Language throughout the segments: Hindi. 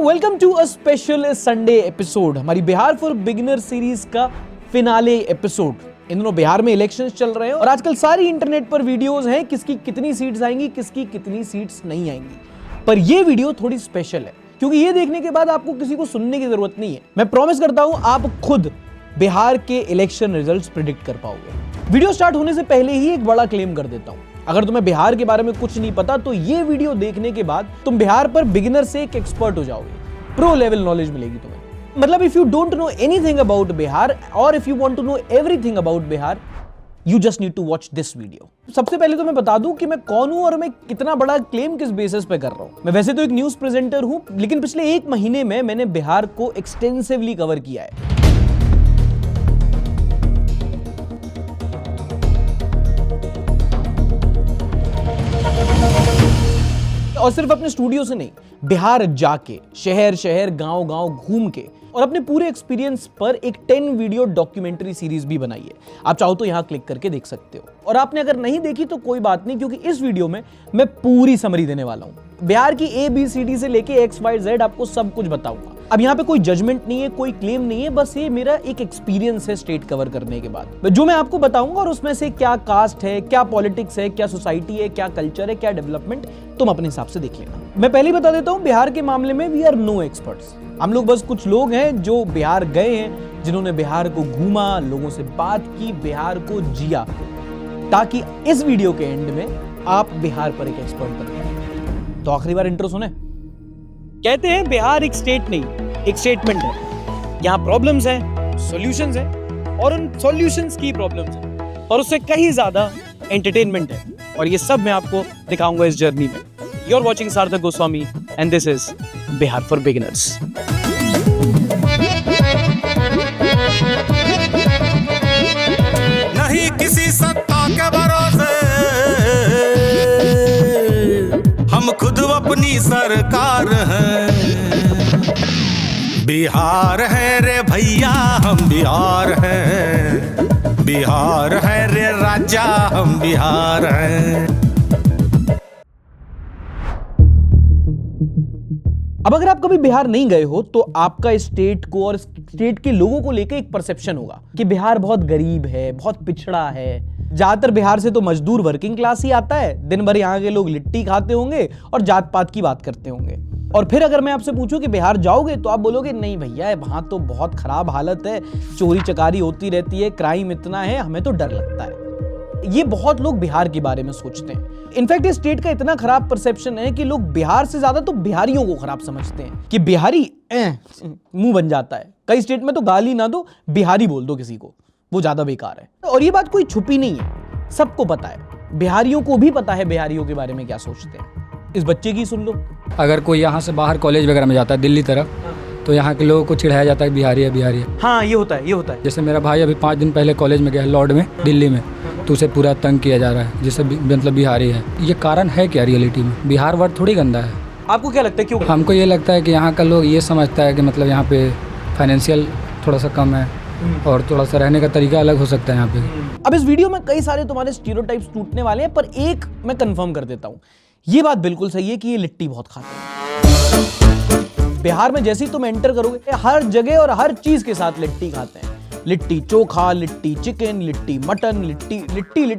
Welcome to a special Sunday episode, हमारी बिहार फॉर बिगिनर सीरीज का फिनाले एपिसोड। इन दिनों बिहार में इलेक्शंस चल रहे हैं और आजकल सारी इंटरनेट पर वीडियोस हैं किसकी कितनी सीट्स आएंगी, किसकी कितनी सीट्स नहीं आएंगी। पर ये वीडियो थोड़ी स्पेशल है क्योंकि ये देखने के बाद आपको किसी को सुनने की जरूरत नहीं है। मैं प्रॉमिस करता हूं आप खुद बिहार के इलेक्शन रिजल्ट्स प्रिडिक्ट कर पाओगे। वीडियो स्टार्ट होने से पहले ही एक बड़ा क्लेम कर देता हूं, अगर तुम्हें बिहार के बारे में कुछ नहीं पता तो ये वीडियो देखने के बाद तुम बिहार पर बिगिनर से एक एक्सपर्ट हो जाओगे। प्रो लेवल नॉलेज मिलेगी तुम्हें। मतलब if you don't know anything about Bihar और if you want to know everything about Bihar, you just need to watch this video. सबसे पहले तो मैं बता दूं कि मैं कौन हूं और मैं कितना बड़ा क्लेम किस बेसिस पे कर रहा हूं। मैं वैसे तो एक न्यूज प्रेजेंटर हूं, लेकिन पिछले एक महीने में मैंने बिहार को एक्सटेंसिवली कवर किया है। और सिर्फ अपने स्टूडियो से नहीं, बिहार जाके शहर शहर गांव गांव घूम के और अपने पूरे एक्सपीरियंस पर एक 10 वीडियो डॉक्यूमेंट्री सीरीज भी बनाई है। आप चाहो तो यहां क्लिक करके देख सकते हो। और आपने अगर नहीं देखी तो कोई बात नहीं, क्योंकि इस वीडियो में मैं पूरी समरी देने वाला हूं। बिहार की ABCD से लेके XYZ आपको सब कुछ बताऊंगा। अब यहाँ पे कोई जजमेंट नहीं है, कोई क्लेम नहीं है, बस ये मेरा एक एक्सपीरियंस है स्टेट कवर करने के बाद। जो मैं आपको बताऊंगा और उसमें से क्या कास्ट है, क्या पॉलिटिक्स है, क्या सोसाइटी है, क्या कल्चर है, क्या डेवलपमेंट, तुम अपने हिसाब से देख लेना। मैं पहले ही बता देता हूं, बिहार के मामले में वी आर नो एक्सपर्ट्स। हम लोग बस कुछ लोग हैं जो बिहार गए हैं, जिन्होंने बिहार को घूमा, लोगों से बात की, बिहार को जिया, ताकि इस वीडियो के एंड में आप बिहार पर एक एक्सपर्ट बन जाए। तो आखिरी बार इंट्रो सुने। कहते हैं बिहार एक स्टेट नहीं, एक स्टेटमेंट है। यहाँ प्रॉब्लम्स हैं, सॉल्यूशंस हैं और उन सॉल्यूशंस की प्रॉब्लम्स हैं और उससे कहीं ज्यादा एंटरटेनमेंट है। और ये सब मैं आपको दिखाऊंगा इस जर्नी में। यू आर वॉचिंग सार्थक Goswami and this is Bihar for beginners. नहीं किसी सत्ता के भरोसे, हम खुद अपनी सरकार हैं। बिहार है रे भैया, हम बिहार हैं। बिहार है रे राजा, हम बिहार हैं। अब अगर आप कभी बिहार नहीं गए हो तो आपका स्टेट को और स्टेट के लोगों को लेकर एक परसेप्शन होगा कि बिहार बहुत गरीब है, बहुत पिछड़ा है। ज्यादातर बिहार से तो मजदूर वर्किंग क्लास ही आता है। दिन भर यहाँ के लोग लिट्टी खाते होंगे और जात पात की बात करते होंगे। और फिर अगर मैं आपसे पूछूं कि बिहार जाओगे तो आप बोलोगे नहीं भैया, वहां तो बहुत खराब हालत है, चोरी चकारी होती रहती है, क्राइम इतना है, हमें तो डर लगता है। ये बहुत लोग बिहार के बारे में सोचते हैं। इनफैक्ट इस स्टेट का इतना खराब परसेप्शन है कि लोग बिहार से ज्यादा तो बिहारियों को खराब समझते हैं कि बिहारी मुंह बन जाता है। कई स्टेट में तो गाली ना दो, बिहारी बोल दो किसी को, वो ज्यादा बेकार है। और ये बात कोई छुपी नहीं है, सबको पता है। बिहारियों को भी पता है बिहारियों के बारे में क्या सोचते हैं। इस बच्चे की सुन लो। अगर कोई यहाँ से बाहर कॉलेज वगैरह में जाता है दिल्ली तरफ, तो यहाँ के लोगों को चिढ़ाया जाता है बिहारी है, बिहारी है। हाँ, ये होता है, ये होता है। जैसे मेरा भाई अभी 5 दिन पहले कॉलेज में गया लॉर्ड में, दिल्ली में, तो उसे पूरा तंग किया जा रहा है, जिससे मतलब बिहारी है। ये कारण है क्या रियलिटी में? बिहार वर्ड थोड़ी गंदा है। आपको क्या लगता है क्यों? हमको ये लगता है कि यहाँ का लोग ये समझता है कि मतलब यहाँ पे फाइनेंशियल थोड़ा सा कम है और थोड़ा सा रहने का तरीका अलग हो सकता है यहाँ पे। अब इस वीडियो में कई सारे तुम्हारे स्टीरियोटाइप्स टूटने वाले हैं, पर एक मैं कंफर्म कर देता हूँ, ये बात बिल्कुल सही है कि ये लिट्टी बहुत खाते हैं। बिहार में जैसे ही तुम एंटर करोगे, हर जगह और हर चीज के साथ लिट्टी खाते हैं। लिट्टी चोखा, लिट्टी चिकन, लिट्टी मटन, लिट्टी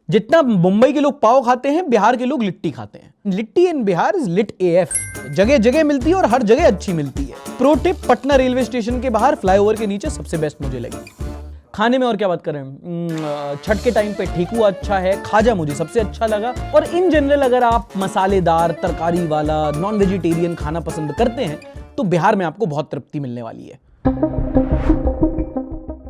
जितना मुंबई के लोग पाव खाते हैं, बिहार के लोग लिट्टी खाते हैं। लिट्टी इन बिहार इज लिट AF। जगह जगह मिलती है और हर जगह अच्छी मिलती है। Pro tip, Patna railway station के बाहर फ्लाईओवर के नीचे सबसे बेस्ट मुझे लगी। खाने में और क्या बात करें, छठ के टाइम पे ठेकुआ अच्छा है, खाजा मुझे सबसे अच्छा लगा। और इन जनरल अगर आप मसालेदार, तरकारी वाला, नॉन वेजिटेरियन खाना पसंद करते हैं तो बिहार में आपको बहुत तृप्ति मिलने वाली है।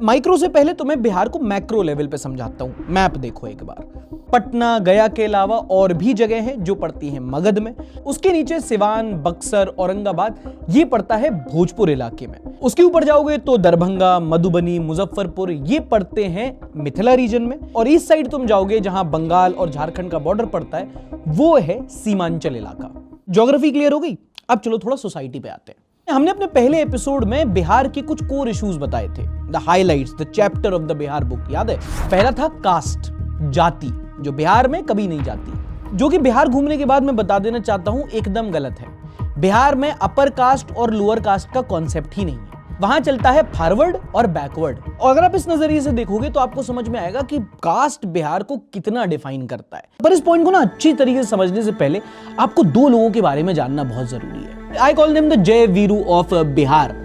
माइक्रो से पहले तो मैं बिहार को मैक्रो लेवल पे समझाता हूं। मैप देखो एक बार। पटना, गया के अलावा और भी जगह हैं जो पड़ती हैं मगध में। उसके नीचे सिवान, बक्सर, औरंगाबाद, ये पड़ता है भोजपुर इलाके में। उसके ऊपर जाओगे तो दरभंगा, मधुबनी, मुजफ्फरपुर, ये पड़ते हैं मिथिला रीजन में। और इस साइड तुम जाओगे जहां बंगाल और झारखंड का बॉर्डर पड़ता है, वो है सीमांचल इलाका। ज्योग्राफी क्लियर हो गई? अब चलो थोड़ा सोसाइटी पे आते हैं। हमने अपने पहले एपिसोड में बिहार के कुछ कोर इश्यूज बताए थे, the highlights, the chapter of the Bihar book, याद है? पहला था कास्ट, जाति, जो बिहार में कभी नहीं जाती, जो कि बिहार घूमने के बाद मैं बता देना चाहता हूं एकदम गलत है। बिहार में अपर कास्ट और लोअर कास्ट का कॉन्सेप्ट ही नहीं है। वहां चलता है फॉरवर्ड और बैकवर्ड। और अगर आप इस नजरिए से देखोगे तो आपको समझ में आएगा कि कास्ट बिहार को कितना डिफाइन करता है। पर इस पॉइंट को ना अच्छी तरीके से समझने से पहले आपको दो लोगों के बारे में जानना बहुत जरूरी है। आई कॉल देम द जय वीरू ऑफ बिहार,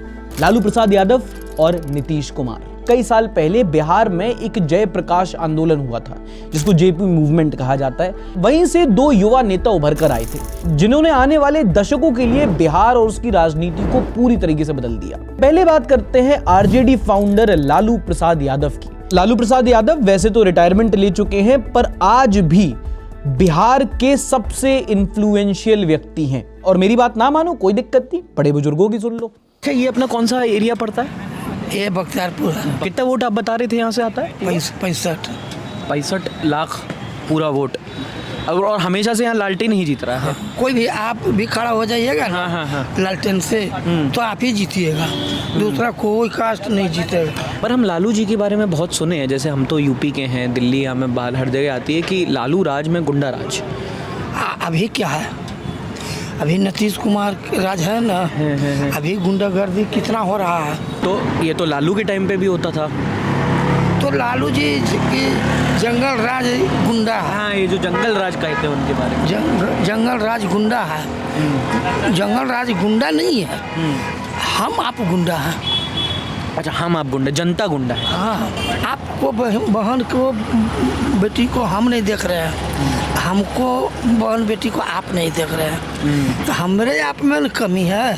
लालू प्रसाद यादव और नीतीश कुमार। कई साल पहले बिहार में एक जय प्रकाश आंदोलन हुआ था जिसको जेपी मूवमेंट कहा जाता है। वहीं से दो युवा नेता उभर कर आए थे जिन्होंने आने वाले दशकों के लिए बिहार और उसकी राजनीति को पूरी तरीके से बदल दिया। पहले बात करते हैं आरजेडी फाउंडर लालू प्रसाद यादव की। लालू प्रसाद यादव वैसे तो रिटायरमेंट ले चुके हैं पर आज भी बिहार के सबसे इन्फ्लुएंशियल व्यक्ति हैं। और मेरी बात ना मानो कोई दिक्कत नहीं, बड़े बुजुर्गों की सुन लो। अच्छा, ये अपना कौन सा एरिया पड़ता है? ये बख्तियारपुर है। कितना वोट आप बता रहे थे यहाँ से आता है? 65 लाख पूरा वोट। और हमेशा से यहाँ लालटेन ही जीत रहा है। कोई भी आप भी खड़ा हो जाइएगा ना लालटेन से तो आप ही जीतिएगा, दूसरा कोई कास्ट नहीं जीतेगा। पर हम लालू जी के बारे में बहुत सुने हैं, जैसे हम तो यूपी के हैं, दिल्ली हमें बाहर हर जगह आती है कि लालू राज में गुंडा राज। अभी क्या है, अभी नीतीश कुमार राज है ना, अभी गुंडागर्दी कितना हो रहा है। तो ये तो लालू के टाइम पे भी होता था। तो लालू जी की जंगल राज गुंडा है। हाँ, ये जो जंगल राज कहते हैं उनके बारे में। जंगल राज गुंडा है। जंगल राज गुंडा नहीं है, हम आप गुंडा हैं। अच्छा, हम आप गुंडा, जनता गुंडा है। हाँ, आपको बहन को बेटी को हम नहीं देख रहे हैं, हमको बहन बेटी को आप नहीं देख रहे हैं। तो हमारे आप में कमी है,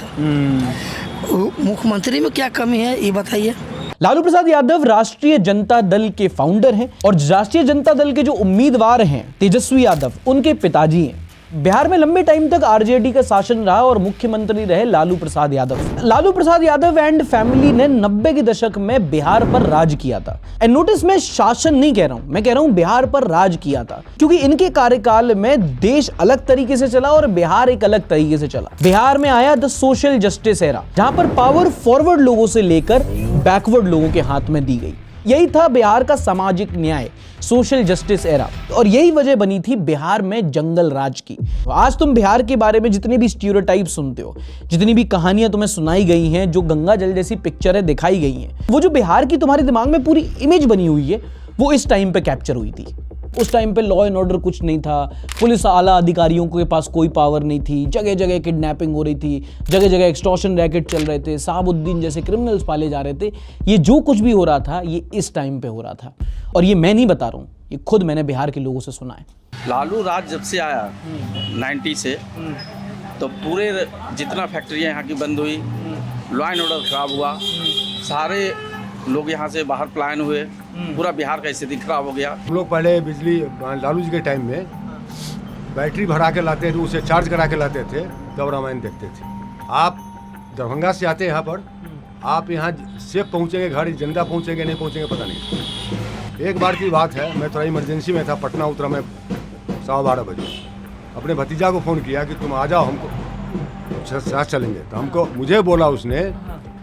मुख्यमंत्री में क्या कमी है ये बताइए। लालू प्रसाद यादव राष्ट्रीय जनता दल के फाउंडर हैं और राष्ट्रीय जनता दल के जो उम्मीदवार हैं तेजस्वी यादव, उनके पिताजी हैं। बिहार में लंबे टाइम तक आरजेडी का शासन रहा और मुख्यमंत्री रहे लालू प्रसाद यादव। लालू प्रसाद यादव एंड फैमिली ने 90 के दशक में बिहार पर राज किया था। एंड नोटिस, मैं शासन नहीं कह रहा हूं, मैं कह रहा हूं बिहार पर राज किया था, क्योंकि इनके कार्यकाल में देश अलग तरीके से चला और बिहार एक अलग तरीके से चला। बिहार में आया द सोशल जस्टिस एरा, जहां पर पावर फॉरवर्ड लोगों से लेकर बैकवर्ड लोगों के हाथ में दी गई। यही था बिहार का सामाजिक न्याय, सोशल जस्टिस एरा, और यही वजह बनी थी बिहार में जंगल राज की। आज तुम बिहार के बारे में जितने भी स्टीरियोटाइप सुनते हो, जितनी भी कहानियां तुम्हें सुनाई गई हैं, जो गंगा जल जैसी पिक्चरें दिखाई गई हैं, वो जो बिहार की तुम्हारे दिमाग में पूरी इमेज बनी हुई है, वो इस टाइम पे कैप्चर हुई थी। उस टाइम पे लॉ एंड ऑर्डर कुछ नहीं था, पुलिस आला अधिकारियों के पास कोई पावर नहीं थी, जगह जगह किडनैपिंग हो रही थी, जगह जगह एक्सटॉर्शन रैकेट चल रहे थे, साहबुद्दीन जैसे क्रिमिनल्स पाले जा रहे थे। ये जो कुछ भी हो रहा था ये इस टाइम पे हो रहा था, और ये मैं नहीं बता रहा हूँ, ये खुद मैंने बिहार के लोगों से सुना है। लालू राज जब से आया 90 से, तो पूरे जितना फैक्ट्रियाँ यहाँ की बंद हुई, लॉ एंड ऑर्डर खराब हुआ, सारे लोग यहाँ से बाहर पलायन हुए, पूरा बिहार का स्थिति खराब हो गया। हम लोग पहले बिजली लालू जी के टाइम में बैटरी भरा के लाते थे, उसे चार्ज करा के लाते थे, तब रामायण देखते थे। आप दरभंगा से आते हैं यहाँ पर, आप यहाँ सेफ पहुँचेंगे, घर जिंदा पहुँचेंगे नहीं पहुँचेंगे पता नहीं। एक बार की बात है, मैं थोड़ा इमरजेंसी में था, पटना उतरा मैं 12:15 बजे, अपने भतीजा को फ़ोन किया कि तुम आ जाओ, हमको साथ चलेंगे। तो हमको मुझे बोला उसने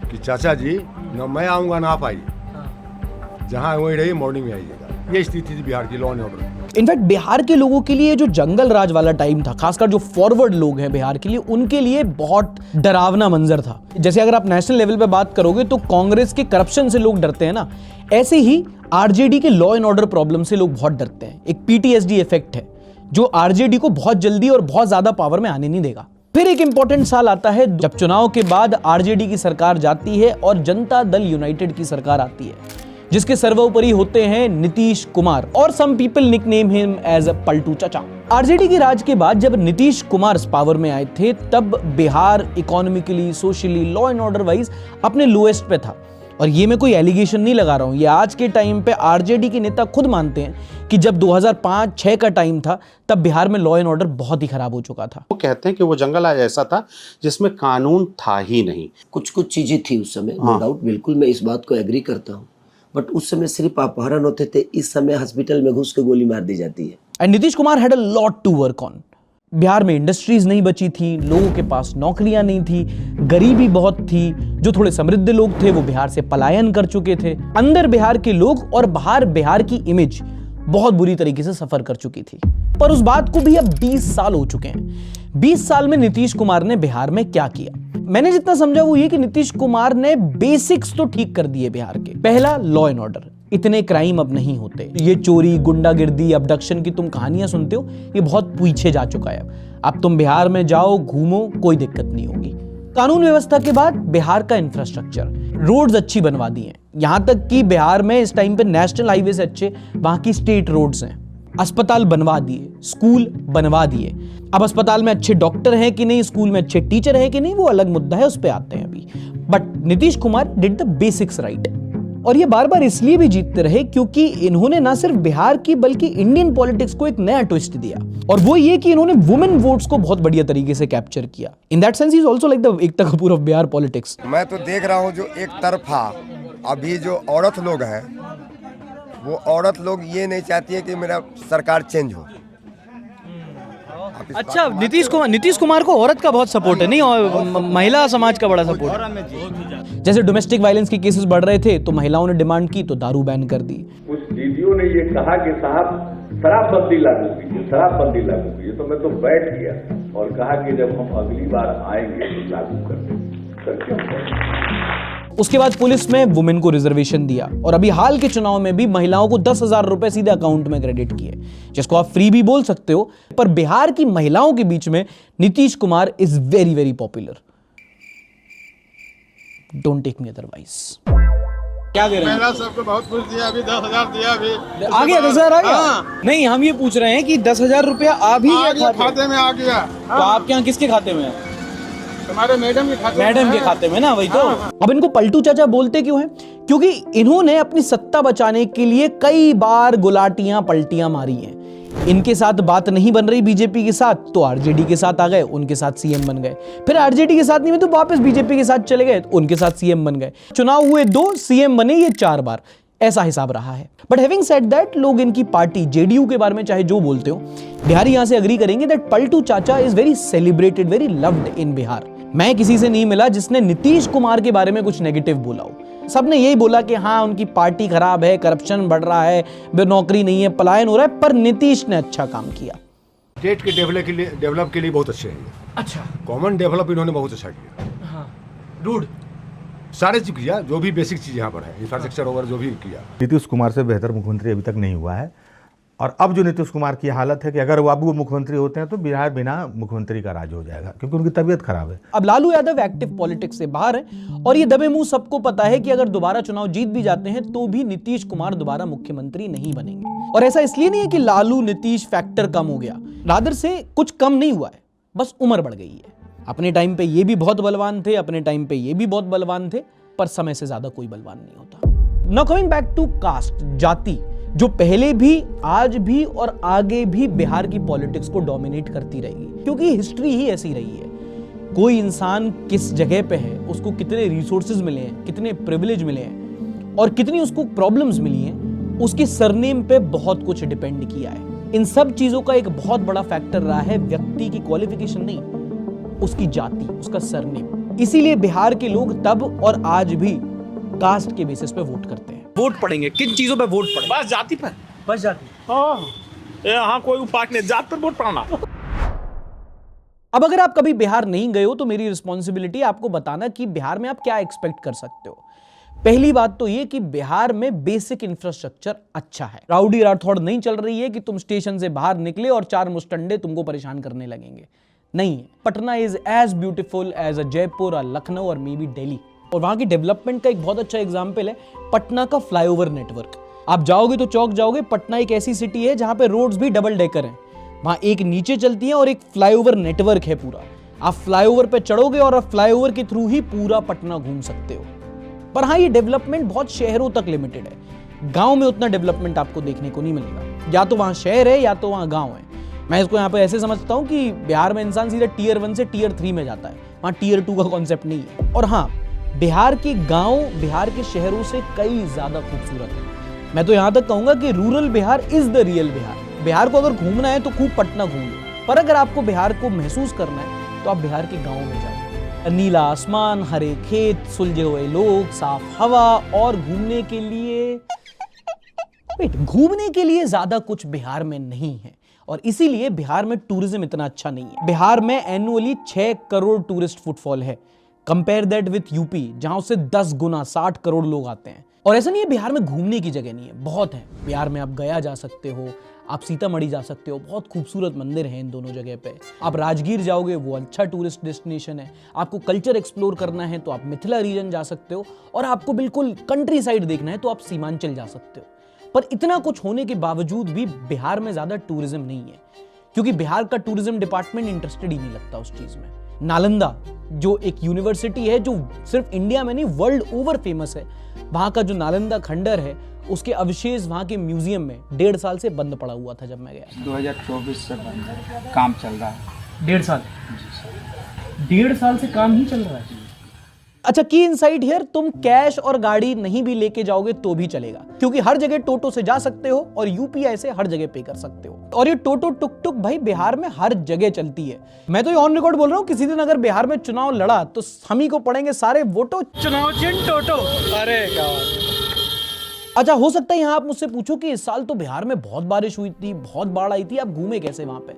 कि चाचा जी न मैं आऊँगा ना आप आइए, जहाँ वही रही मॉर्निंग में आइएगा। ये स्थिति थी बिहार की law and order. In fact Bihar के लोगों के लिए जो जंगल राज वाला टाइम था, खासकर जो फॉरवर्ड लोग हैं बिहार के लिए, उनके लिए बहुत डरावना मंजर था। जैसे अगर आप नेशनल लेवल पे बात करोगे तो कांग्रेस के करप्शन से लोग डरते हैं ना, ऐसे ही आरजेडी के लॉ एंड ऑर्डर प्रॉब्लम से लोग बहुत डरते हैं। एक पीटीएसडी इफेक्ट है जो आरजेडी को बहुत जल्दी और बहुत ज्यादा पावर में आने नहीं देगा। फिर एक इंपॉर्टेंट साल आता है जब चुनाव के बाद आरजेडी की सरकार जाती है और जनता दल यूनाइटेड की सरकार आती है, जिसके सर्वोपरि होते हैं नीतीश कुमार, और some people nickname him as Paltu Chacha. RJD के राज के बाद जब नीतीश कुमार पावर में आए थे, तब Bihar economically, socially, law and order wise अपने लोएस्ट पे था। और ये मैं कोई एलिगेशन नहीं लगा रहा हूं, ये आज के टाइम पे आरजेडी के नेता खुद मानते हैं कि जब 2005-6 का टाइम था, तब बिहार में लॉ एंड ऑर्डर बहुत ही खराब हो चुका था। वो कहते हैं कि वो जंगल आज ऐसा था जिसमें कानून था ही नहीं। कुछ चीजें थी उस समय, नो डाउट, बिल्कुल मैं इस बात को एग्री करता हूँ, बट उस समय सिर्फ अपहरण होते थे, इस समय हॉस्पिटल में घुस के गोली मार दी जाती है। And Nitish Kumar had a lot to work on. Bihar में इंडस्ट्रीज नहीं बची थी, लोगों के पास नौकरियां नहीं थी, गरीबी बहुत थी, जो थोड़े समृद्ध लोग थे वो बिहार से पलायन कर चुके थे। अंदर बिहार के लोग और बाहर बिहार की इमेज बहुत बुरी तरीके से सफर कर चुकी थी। पर उस बात को भी अब 20 साल हो चुके हैं। 20 साल में नीतीश कुमार ने बिहार में क्या किया? मैंने जितना समझा वो ये कि नीतीश कुमार ने बेसिक्स तो ठीक कर दिए बिहार के। पहला, लॉ एंड ऑर्डर। इतने क्राइम अब नहीं होते। ये चोरी, गुंडागिर्दी, अबडक्शन की तुम कहानियां सुनते हो, ये बहुत पीछे जा चुका है। अब तुम बिहार में जाओ, घूमो, कोई दिक्कत नहीं होगी। कानून व्यवस्था के बाद बिहार का इंफ्रास्ट्रक्चर, रोड्स अच्छी बनवा दी हैं। यहां तक कि बिहार में इस टाइम पे नेशनल हाईवे से अच्छे वहां की स्टेट रोड्स हैं। अस्पताल बनवा दिए, स्कूल बनवा दिए। अब अस्पताल में अच्छे डॉक्टर हैं कि नहीं, स्कूल में अच्छे टीचर हैं कि नहीं, वो अलग मुद्दा है, उस पर आते हैं अभी। But Nitish Kumar did the basics right. और ये बार बार इसलिए भी जीतते रहे क्योंकि इन्होंने ना सिर्फ बिहार की बल्कि इंडियन पॉलिटिक्स को एक नया ट्विस्ट दिया, और वो ये कि इन्होंने वुमेन वोट्स को बहुत बढ़िया तरीके से कैप्चर किया। In that sense he is also like the Ekta Kapoor of Bihar politics. मैं तो देख रहा हूँ जो एक तरफा अभी जो औरत लोग हैं, वो औरत लोग ये नहीं चाहती है कि मेरा सरकार चेंज हो। अच्छा, नीतीश कुमार को औरत का बहुत सपोर्ट है, नहीं, और महिला समाज का बड़ा सपोर्ट है। जैसे डोमेस्टिक वायलेंस के केसेस बढ़ रहे थे तो महिलाओं ने डिमांड की तो दारू बैन कर दी। कुछ दीदियों ने ये कहा कि साहब शराबबंदी लागू कीजिए, शराबबंदी लागू कीजिए। तो मैं तो बैठ गया और कहा कि जब हम अगली बार आएंगे तो लागू कर देंगे। उसके बाद पुलिस में वुमेन को रिजर्वेशन दिया, और अभी हाल के चुनाव में भी महिलाओं को 10,000 रुपए सीधे अकाउंट में क्रेडिट किए, जिसको आप फ्री भी बोल सकते हो। पर बिहार की महिलाओं के बीच में Nitish Kumar is very very popular. Don't take me otherwise. क्या दे रहे हैं? सबको बहुत कुछ दिया, अभी 10,000 दिया, अभी आ गया 10,000 आ गया। नहीं, हम ये पूछ रहे हैं कि 10,000 रुपया आ भी गया खाते में आ गया। तो आपके यहाँ किसके खाते में है? हमारे मैडम के खाते में ना, वही तो। अब इनको पलटू चाचा बोलते क्यों हैं? क्योंकि इन्होंने अपनी सत्ता बचाने के लिए कई बार गुलाटियां पलटियां मारी हैं। इनके साथ बात नहीं बन रही बीजेपी के साथ तो आरजेडी के साथ आ गए, उनके साथ सीएम बन गए। फिर आरजेडी के साथ नहीं हुए तो वापस बीजेपी के साथ चले गए, उनके साथ सीएम बन गए। चुनाव हुए 2, सीएम बने ये 4 बार। ऐसा हिसाब रहा है। बट हैविंग सेड दैट, लोग इनकी पार्टी जेडीयू के बारे में चाहे जो बोलते हो, बिहारी यहां से अग्री करेंगे दैट पलटू चाचा is very celebrated, very loved इन बिहार। मैं किसी से नहीं मिला जिसने नीतीश कुमार के बारे में कुछ नेगेटिव बोला हो। सबने यही बोला कि हाँ, उनकी पार्टी खराब है, करप्शन बढ़ रहा है, नौकरी नहीं है, पलायन हो रहा है। पर नीतीश ने अच्छा काम किया। स्टेट के डेवलप के लिए बहुत अच्छे हैं। अच्छा, कॉमन डेवलप इन्होंने बहुत अच्छा किया। हाँ, रोड सारे चीज किया, जो भी बेसिक चीज यहाँ पर है, इंफ्रास्ट्रक्चर वगैरह जो भी किया। नीतीश कुमार से बेहतर मुख्यमंत्री अभी तक नहीं हुआ है। और अब जो नीतीश कुमार की हालत है कि अगर वो मुख्यमंत्री होते हैं तो बिहार बिना मुख्यमंत्री का राज हो जाएगा, क्योंकि उनकी तबीयत खराब है। अब लालू यादव एक्टिव पॉलिटिक्स से बाहर है, और ये दबे मुंह सबको पता है कि अगर दोबारा चुनाव जीत भी जाते हैं तो भी नीतीश कुमार दोबारा मुख्यमंत्री नहीं बनेंगे। और ऐसा इसलिए नहीं है कि लालू नीतीश फैक्टर कम हो गया, रादर से कुछ कम नहीं हुआ है, बस उम्र बढ़ गई है। अपने टाइम पे ये भी बहुत बलवान थे, अपने टाइम पे ये भी बहुत बलवान थे, पर समय से ज्यादा कोई बलवान नहीं होता। Now coming back to caste, जाति, जो पहले भी, आज भी और आगे भी बिहार की पॉलिटिक्स को डोमिनेट करती रहेगी, क्योंकि हिस्ट्री ही ऐसी रही है। कोई इंसान किस जगह पे है, उसको कितने रिसोर्सेज मिले हैं, कितने प्रिविलेज मिले हैं और कितनी उसको प्रॉब्लम्स मिली हैं, उसके सरनेम पे बहुत कुछ डिपेंड किया है। इन सब चीजों का एक बहुत बड़ा फैक्टर रहा है व्यक्ति की क्वालिफिकेशन नहीं, उसकी जाति, उसका सरनेम। इसीलिए बिहार के लोग तब और आज भी कास्ट के बेसिस पे वोट करते हैं। वोट पड़ेंगे किन चीजों पे वोट पड़ेंगे? बस जाति पर, बस जाति। यहाँ कोई पार्ट नहीं, जात पर वोट पड़ना। अब अगर आप कभी बिहार नहीं गए हो तो मेरी रिस्पॉन्सिबिलिटी आपको बताना कि बिहार में आप क्या एक्सपेक्ट कर सकते हो। पहली बात तो ये कि बिहार में बेसिक इंफ्रास्ट्रक्चर अच्छा है। राउडी राठौड़ नहीं चल रही है कि तुम स्टेशन से बाहर निकले और 4 मुस्टंडे तुमको परेशान करने लगेंगे। नहीं है। Patna is as beautiful as a Jaipur और लखनऊ और मे बी दिल्ली। और वहां की डेवलपमेंट का एक बहुत अच्छा एग्जाम्पल है पटना का फ्लाईओवर नेटवर्क। आप जाओगे तो चौक जाओगे, पटना एक ऐसी सिटी है जहां पे रोड्स भी डबल डेकर हैं। वहां एक नीचे चलती है और एक फ्लाईओवर नेटवर्क है पूरा। आप फ्लाईओवर पे चढ़ोगे और आप फ्लाईओवर के थ्रू ही पूरा पटना घूम सकते हो। पर हाँ, ये डेवलपमेंट बहुत शहरों तक लिमिटेड है। गांव में उतना डेवलपमेंट आपको देखने को नहीं मिलेगा। या तो वहां शहर है या तो वहां गांव है। मैं इसको यहाँ पे ऐसे समझता हूँ कि बिहार में इंसान सीधे टियर 1 से टियर 3 में जाता है, वहां टियर 2 का कॉन्सेप्ट नहीं है। और हाँ, बिहार के गांव बिहार के शहरों से कई ज्यादा खूबसूरत है। मैं तो यहां तक कहूंगा कि rural Bihar is the real Bihar. Bihar को अगर घूमना है तो खूब पटना घूम लो, पर अगर आपको बिहार को महसूस करना है तो आप बिहार के गांव में जाओ। नीला आसमान, हरे खेत, सुलझे हुए लोग, साफ हवा और घूमने के लिए वेट, घूमने के लिए ज्यादा कुछ बिहार में नहीं है और इसीलिए बिहार में टूरिज्म इतना अच्छा नहीं है। बिहार में एनुअली 6 करोड़ टूरिस्ट फुटफॉल है। कंपेयर दैट विथ यूपी जहां उससे 10 गुना 60 करोड़ लोग आते हैं। और ऐसा नहीं है बिहार में घूमने की जगह नहीं है, बहुत है। बिहार में आप गया जा सकते हो, आप सीतामढ़ी जा सकते हो, बहुत खूबसूरत मंदिर हैं इन दोनों जगह पे। आप राजगीर जाओगे, वो अच्छा टूरिस्ट डेस्टिनेशन है। आपको कल्चर एक्सप्लोर करना है तो आप मिथिला रीजन जा सकते हो, और आपको बिल्कुल कंट्री साइड देखना है तो आप सीमांचल जा सकते हो। पर इतना कुछ होने के बावजूद भी बिहार में ज्यादा टूरिज्म नहीं है, क्योंकि बिहार का टूरिज्म डिपार्टमेंट इंटरेस्टेड ही नहीं लगता उस चीज में। नालंदा जो एक यूनिवर्सिटी है जो सिर्फ इंडिया में नहीं वर्ल्ड ओवर फेमस है, वहां का जो नालंदा खंडर है उसके अवशेष वहां के म्यूजियम में 1.5 साल से बंद पड़ा हुआ था जब मैं गया। 2024 से बंद है, काम चल रहा है। 1.5 साल? 1.5 साल से काम ही चल रहा है। अच्छा, की इनसाइट हियर, तुम कैश और गाड़ी नहीं भी लेके जाओगे तो भी चलेगा, क्योंकि हर जगह टोटो से जा सकते हो और यूपीआई से हर जगह पे कर सकते हो। और ये टोटो टुक टुक भाई बिहार में हर जगह चलती है। मैं तो ये ऑन रिकॉर्ड बोल रहा हूँ, किसी दिन अगर बिहार में चुनाव लड़ा तो हम ही को पड़ेंगे सारे वोटो चुनाव चिन्ह टोटो। अरे अच्छा, हो सकता है यहाँ आप मुझसे पूछो कि इस साल तो बिहार में बहुत बारिश हुई थी, बहुत बाढ़ आई थी, आप घूमे कैसे वहां पे?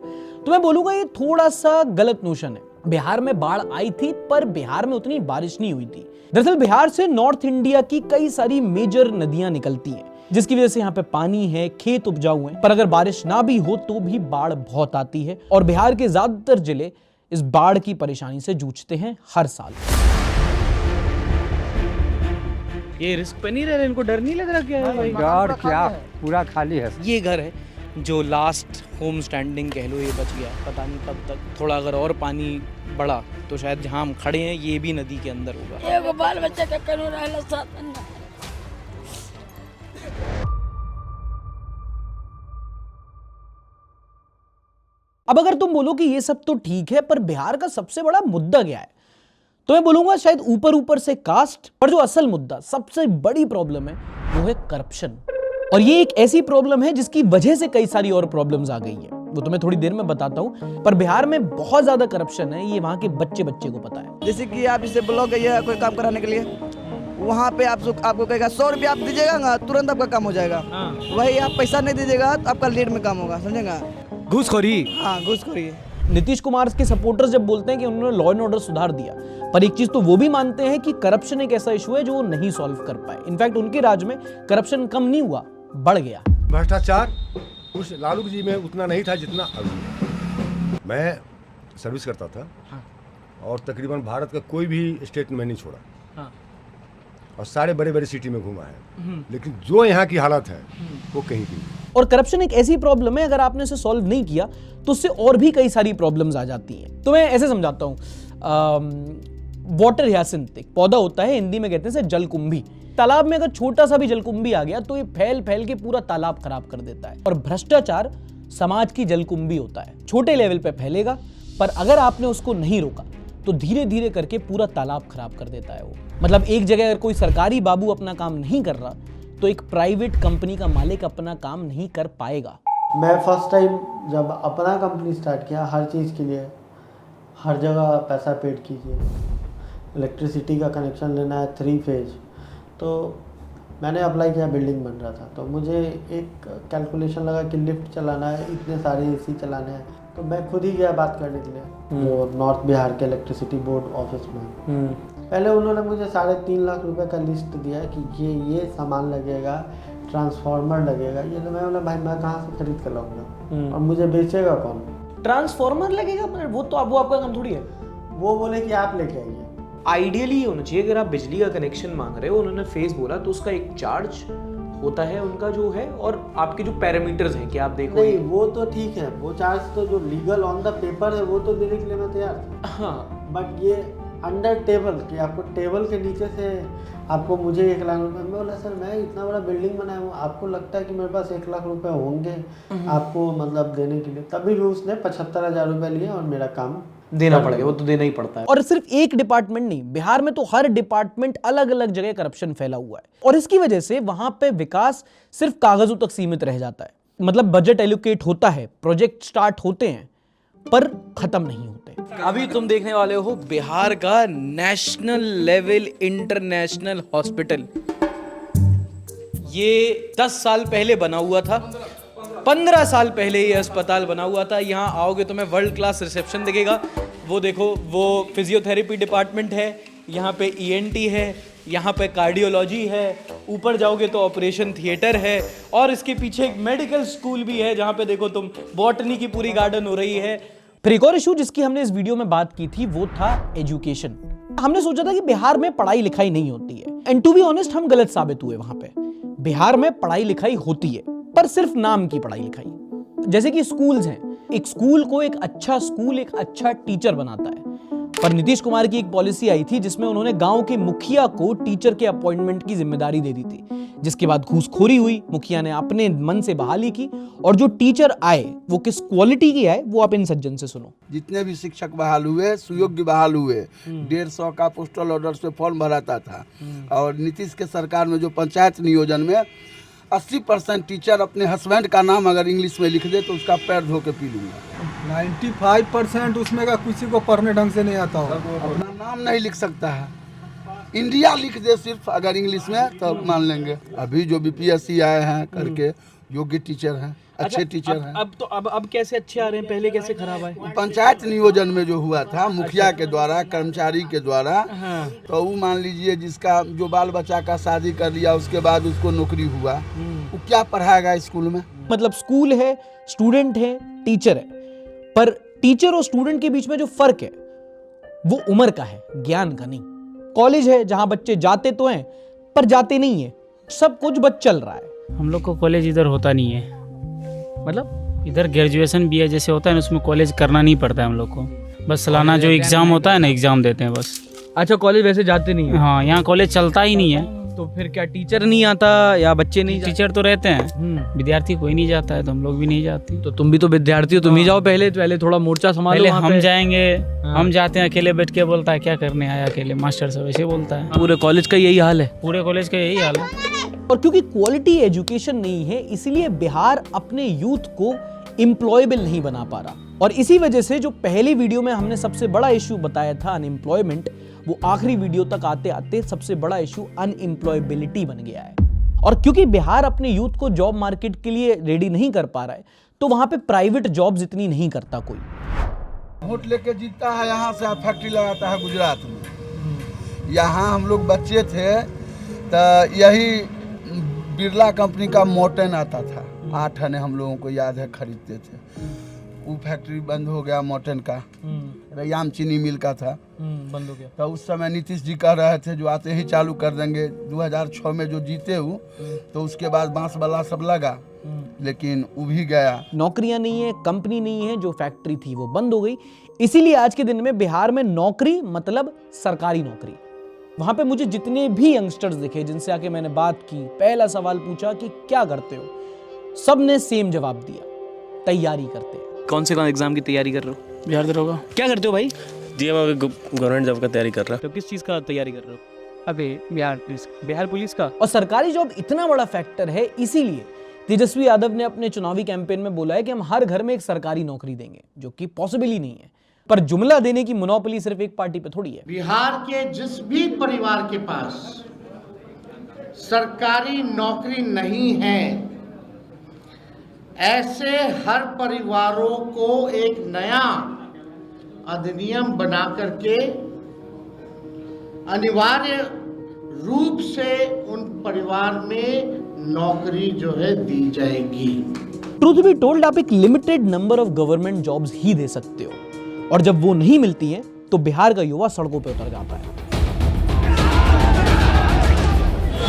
तो मैं बोलूंगा ये थोड़ा सा गलत नोशन है। बिहार में बाढ़ आई थी पर बिहार में उतनी बारिश नहीं हुई थी। दरअसल बिहार से नॉर्थ इंडिया की कई सारी मेजर नदियां निकलती हैं, जिसकी वजह से यहाँ पे पानी है, खेत उपजाऊ हैं। पर अगर बारिश ना भी हो तो भी बाढ़ बहुत आती है, और बिहार के ज्यादातर जिले इस बाढ़ की परेशानी से जूझते हैं हर साल। ये रिस्क पे नहीं रह रहे, इनको डर नहीं लग रहा क्या? डर क्या, पूरा खाली है। ये घर है जो लास्ट होम स्टैंडिंग कह लो, ये बच गया। पता नहीं कब तक, थोड़ा अगर और पानी बढ़ा तो शायद जहाँ हम खड़े हैं ये भी नदी के अंदर होगा। एगो बाल बच्चा का करो रहला साथ ना। अब अगर तुम बोलो कि ये सब तो ठीक है, पर बिहार का सबसे बड़ा मुद्दा क्या है, तो मैं बोलूंगा शायद ऊपर ऊपर से कास्ट, पर जो असल मुद्दा, सबसे बड़ी प्रॉब्लम है वो है करप्शन। और ये एक ऐसी प्रॉब्लम है जिसकी वजह से कई सारी और प्रॉब्लम्स आ गई है, वो तो मैं थोड़ी देर में बताता हूं। पर बिहार में बहुत ज्यादा करप्शन है, ये वहां के बच्चे को पता है। जैसे कि आप इसे ब्लॉक गए कोई काम कराने के लिए, वहाँ पे आपको कहेगा 100 रुपया आप दीजिएगा ना, तुरंत आपका काम हो जाएगा। वही आप पैसा नहीं दीजिएगा तो आपका लेट में काम होगा, समझेगा? घूसखोरी। हाँ, घूसखोरी। नीतीश कुमार के सपोर्टर्स जब बोलते हैं कि उन्होंने लॉ एंड ऑर्डर सुधार दिया, पर एक चीज तो वो भी मानते हैं कि करप्शन एक ऐसा इशू है जो वो नहीं सॉल्व कर पाए। इनफैक्ट उनके राज्य में करप्शन कम नहीं हुआ, बढ़ गया। भ्रष्टाचार उस लालू जी में उतना नहीं था जितना अभी है। मैं सर्विस करता था और तकरीबन भारत का कोई भी स्टेट में नहीं छोड़ा और सारे बड़े बड़े सिटी में घूमा है, लेकिन जो यहाँ की हालत है वो कहीं की नहीं। और करप्शन एक ऐसी प्रॉब्लम है, अगर आपने इसे सॉल्व नहीं किया तो उससे और भी कई सारी प्रॉब्लम्स आ जाती हैं। तो मैं ऐसे समझाता हूँ, वाटर ह्यासिंथ एक पौधा होता है, हिंदी में कहते हैं जलकुंभी। तालाब में अगर छोटा सा भी जलकुंभी आ गया तो ये फैल फैल के पूरा तालाब खराब कर देता है। और भ्रष्टाचार समाज की जलकुंभी होता है, छोटे लेवल पे फैलेगा, पर अगर आपने उसको नहीं रोका तो धीरे धीरे करके पूरा तालाब खराब कर देता है वो। मतलब एक जगह अगर कोई सरकारी बाबू अपना काम नहीं कर रहा तो एक प्राइवेट कंपनी का मालिक अपना काम नहीं कर पाएगा। मैं फर्स्ट टाइम जब अपना कंपनी स्टार्ट किया, हर चीज़ के लिए हर जगह पैसा पेड कीजिए, इलेक्ट्रिसिटी का कनेक्शन लेना है 3 फेज, तो मैंने अप्लाई किया, बिल्डिंग बन रहा था, तो मुझे एक कैलकुलेशन लगा कि लिफ्ट चलाना है, इतने सारे एसी चलाने हैं, तो मैं खुद ही गया बात करने के लिए वो नॉर्थ बिहार के इलेक्ट्रिसिटी बोर्ड ऑफिस में। पहले उन्होंने मुझे 3.5 लाख रुपए का लिस्ट दिया कि ये सामान लगेगा, ट्रांसफार्मर लगेगा, ये तो मैं बोला भाई मैं कहाँ से खरीद कर लाऊंगा और मुझे बेचेगा कौन? ट्रांसफार्मर लगेगा, वो तो वो आपका काम थोड़ी है। वो बोले कि आप लेके आइए। आइडियली होना चाहिए, अगर आप बिजली का कनेक्शन मांग रहे हो, उन्होंने फेस बोला तो उसका एक चार्ज होता है उनका जो है, और आपके जो पैरामीटर्स हैं कि आप देखो। नहीं वो तो ठीक है, वो चार्ज तो जो लीगल ऑन द पेपर है वो तो देने के लिए मैं तैयार। हाँ, बट ये अंडर टेबल कि आपको टेबल के नीचे से आपको मुझे 1 लाख रुपए, मैं बोला सर मैं इतना बड़ा बिल्डिंग बनाया हूँ, आपको लगता है कि मेरे पास 1 लाख रुपए होंगे आपको मतलब देने के लिए? तभी भी उसने 75,000 रुपए लिए और मेरा काम देना पड़ेगा, वो तो देना ही पड़ता है। और सिर्फ एक डिपार्टमेंट नहीं, बिहार में तो हर डिपार्टमेंट अलग अलग जगह करप्शन फैला हुआ है, और इसकी वजह से वहां पे विकास सिर्फ कागजों तक सीमित रह जाता है। मतलब बजट एलोकेट होता है, प्रोजेक्ट स्टार्ट होते हैं, पर खत्म नहीं होते। अभी तुम देखने वाले हो बिहार का नेशनल लेवल इंटरनेशनल हॉस्पिटल। ये 10 साल पहले बना हुआ था, 15 साल पहले ये अस्पताल बना हुआ था। यहाँ आओगे तो मैं वर्ल्ड क्लास रिसेप्शन दिखेगा। वो देखो, वो फिजियोथेरेपी डिपार्टमेंट है, यहाँ पे ENT है, यहाँ पे कार्डियोलॉजी है, ऊपर जाओगे तो ऑपरेशन थिएटर है, और इसके पीछे एक मेडिकल स्कूल भी है जहाँ पे देखो तुम बॉटनी की पूरी गार्डन हो रही है। फिर एक और इशू जिसकी हमने इस वीडियो में बात की थी वो था एजुकेशन। हमने सोचा था कि बिहार में पढ़ाई लिखाई नहीं होती है, एंड टू बी ऑनेस्ट हम गलत साबित हुए। वहां पे बिहार में पढ़ाई लिखाई होती है, पर सिर्फ नाम की पढ़ाई लिखाई। जैसे कि स्कूल्स हैं, एक स्कूल को एक अच्छा स्कूल एक अच्छा टीचर बनाता है। पर नीतीश कुमार की एक पॉलिसी आई थी जिसमें उन्होंने गांव के मुखिया को टीचर के अपॉइंटमेंट की जिम्मेदारी दे दी थी, जिसके बाद घूसखोरी हुई। मुखिया ने अपने मन से बहाली की, और जो टीचर आए वो किस क्वालिटी की आए वो आप इन सज्जन से सुनो। जितने भी शिक्षक बहाल हुए, सुयोग्य बहाल हुए, 150 का पोस्टल ऑर्डर से फॉर्म भराता था। और नीतीश के सरकार में जो पंचायत नियोजन में 80% टीचर अपने हस्बैंड का नाम अगर इंग्लिश में लिख दे तो उसका पैर धो के पी लूंगा। 95% उसमें का किसी को पढ़ने ढंग से नहीं आता हो, अपना नाम नहीं लिख सकता है। इंडिया लिख दे सिर्फ अगर इंग्लिश में तो मान लेंगे। अभी जो BPSC आए हैं करके योग्य टीचर हैं, अच्छे टीचर हैं। अब कैसे अच्छे आ रहे हैं, पहले कैसे खराब आए? पंचायत नियोजन में जो हुआ था मुखिया के द्वारा, कर्मचारी के द्वारा, तो वो मान लीजिए जिसका जो बाल बच्चा का शादी कर लिया उसके बाद उसको नौकरी हुआ, वो क्या पढ़ाएगा स्कूल में? मतलब स्कूल है, स्टूडेंट है, टीचर है, पर टीचर और स्टूडेंट के बीच में जो फर्क है वो उम्र का है, ज्ञान का नहीं। कॉलेज है जहां बच्चे जाते तो हैं पर जाते नहीं है, सब कुछ बच चल रहा है। हम लोग को कॉलेज इधर होता नहीं है, मतलब इधर ग्रेजुएशन BA जैसे होता है ना, उसमें कॉलेज करना नहीं पड़ता है हम लोग को। बस सालाना जो एग्जाम होता है ना, एग्जाम देते हैं बस। अच्छा, कॉलेज वैसे जाते नहीं है? हाँ, यहाँ कॉलेज चलता ही नहीं है। तो फिर क्या टीचर नहीं आता या बच्चे नहीं? टीचर तो रहते हैं, विद्यार्थी कोई नहीं जाता है, तो हम लोग भी नहीं जाते। तो तुम भी तो विद्यार्थी हो, तुम ही जाओ पहले थोड़ा मोर्चा संभालो। पहले हम जाएंगे, हम जाते हैं, अकेले बैठ के बोलता है क्या करने आया अकेले, मास्टर सब ऐसे बोलता है। पूरे कॉलेज का यही हाल है? पूरे कॉलेज का यही हाल है। और क्योंकि क्वालिटी एजुकेशन नहीं है, इसलिए बिहार अपने यूथ को एम्प्लॉयबल नहीं बना पा रहा। और इसी वजह से जो पहली वीडियो में हमने सबसे बड़ा इश्यू बताया था अनएम्प्लॉयमेंट, वो आखिरी वीडियो तक आते आते सबसे बड़ा इश्यू अनएम्प्लॉयबिलिटी बन गया है। और क्योंकि बिहार अपने यूथ को जॉब मार्केट के लिए रेडी नहीं कर पा रहा है, तो वहां पे प्राइवेट जॉब्स इतनी नहीं करता कोई। वोट लेके जीतता है, यहाँ से फैक्ट्री लगाता है गुजरात में। यहाँ हम लोग बच्चे थे तो यही बिरला कंपनी का मोर्टेन आता था, 8 आने हम लोगों को याद है खरीदते थे। वो फैक्ट्री बंद हो गया मोर्टेन का, रैयाम चीनी मिल का था, बंद हो गया। तो उस समय नीतीश जी कह रहे थे जो आते ही चालू कर देंगे। 2006 में जो जीते वो, तो उसके बाद बांस वाला सब लगा, लेकिन वो भी गया। नौकरियां नहीं है, कंपनी नहीं है, जो फैक्ट्री थी वो बंद हो गई। इसीलिए आज के दिन में बिहार में नौकरी मतलब सरकारी नौकरी। वहां पे मुझे जितने भी यंगस्टर्स दिखे जिनसे आके मैंने बात की, पहला सवाल पूछा कि क्या करते हो, सब ने सेम जवाब दिया, तैयारी करते हैं। कौन से एग्जाम की तैयारी कर रहे हो? बिहार दरोगा। क्या करते हो भाई? जी मैं गवर्नमेंट जॉब का तैयारी कर रहा हूँ। तो किस चीज़ का तैयारी कर रहे हो? अबे बिहार पुलिस का। और सरकारी जॉब इतना बड़ा फैक्टर है, इसीलिए तेजस्वी यादव ने अपने चुनावी कैंपेन में बोला है कि हम हर घर में एक सरकारी नौकरी देंगे, जो कि पॉसिबल ही नहीं है। पर जुमला देने की मोनोपोली सिर्फ एक पार्टी पे थोड़ी है। बिहार के जिस भी परिवार के पास सरकारी नौकरी नहीं है, ऐसे हर परिवारों को एक नया अधिनियम बना करके अनिवार्य रूप से उन परिवार में नौकरी जो है दी जाएगी। ट्रूथ बी टोल्ड, आप एक limited number of government jobs ही दे सकते हो, और जब वो नहीं मिलती हैं तो बिहार का युवा सड़कों पे उतर जाता है।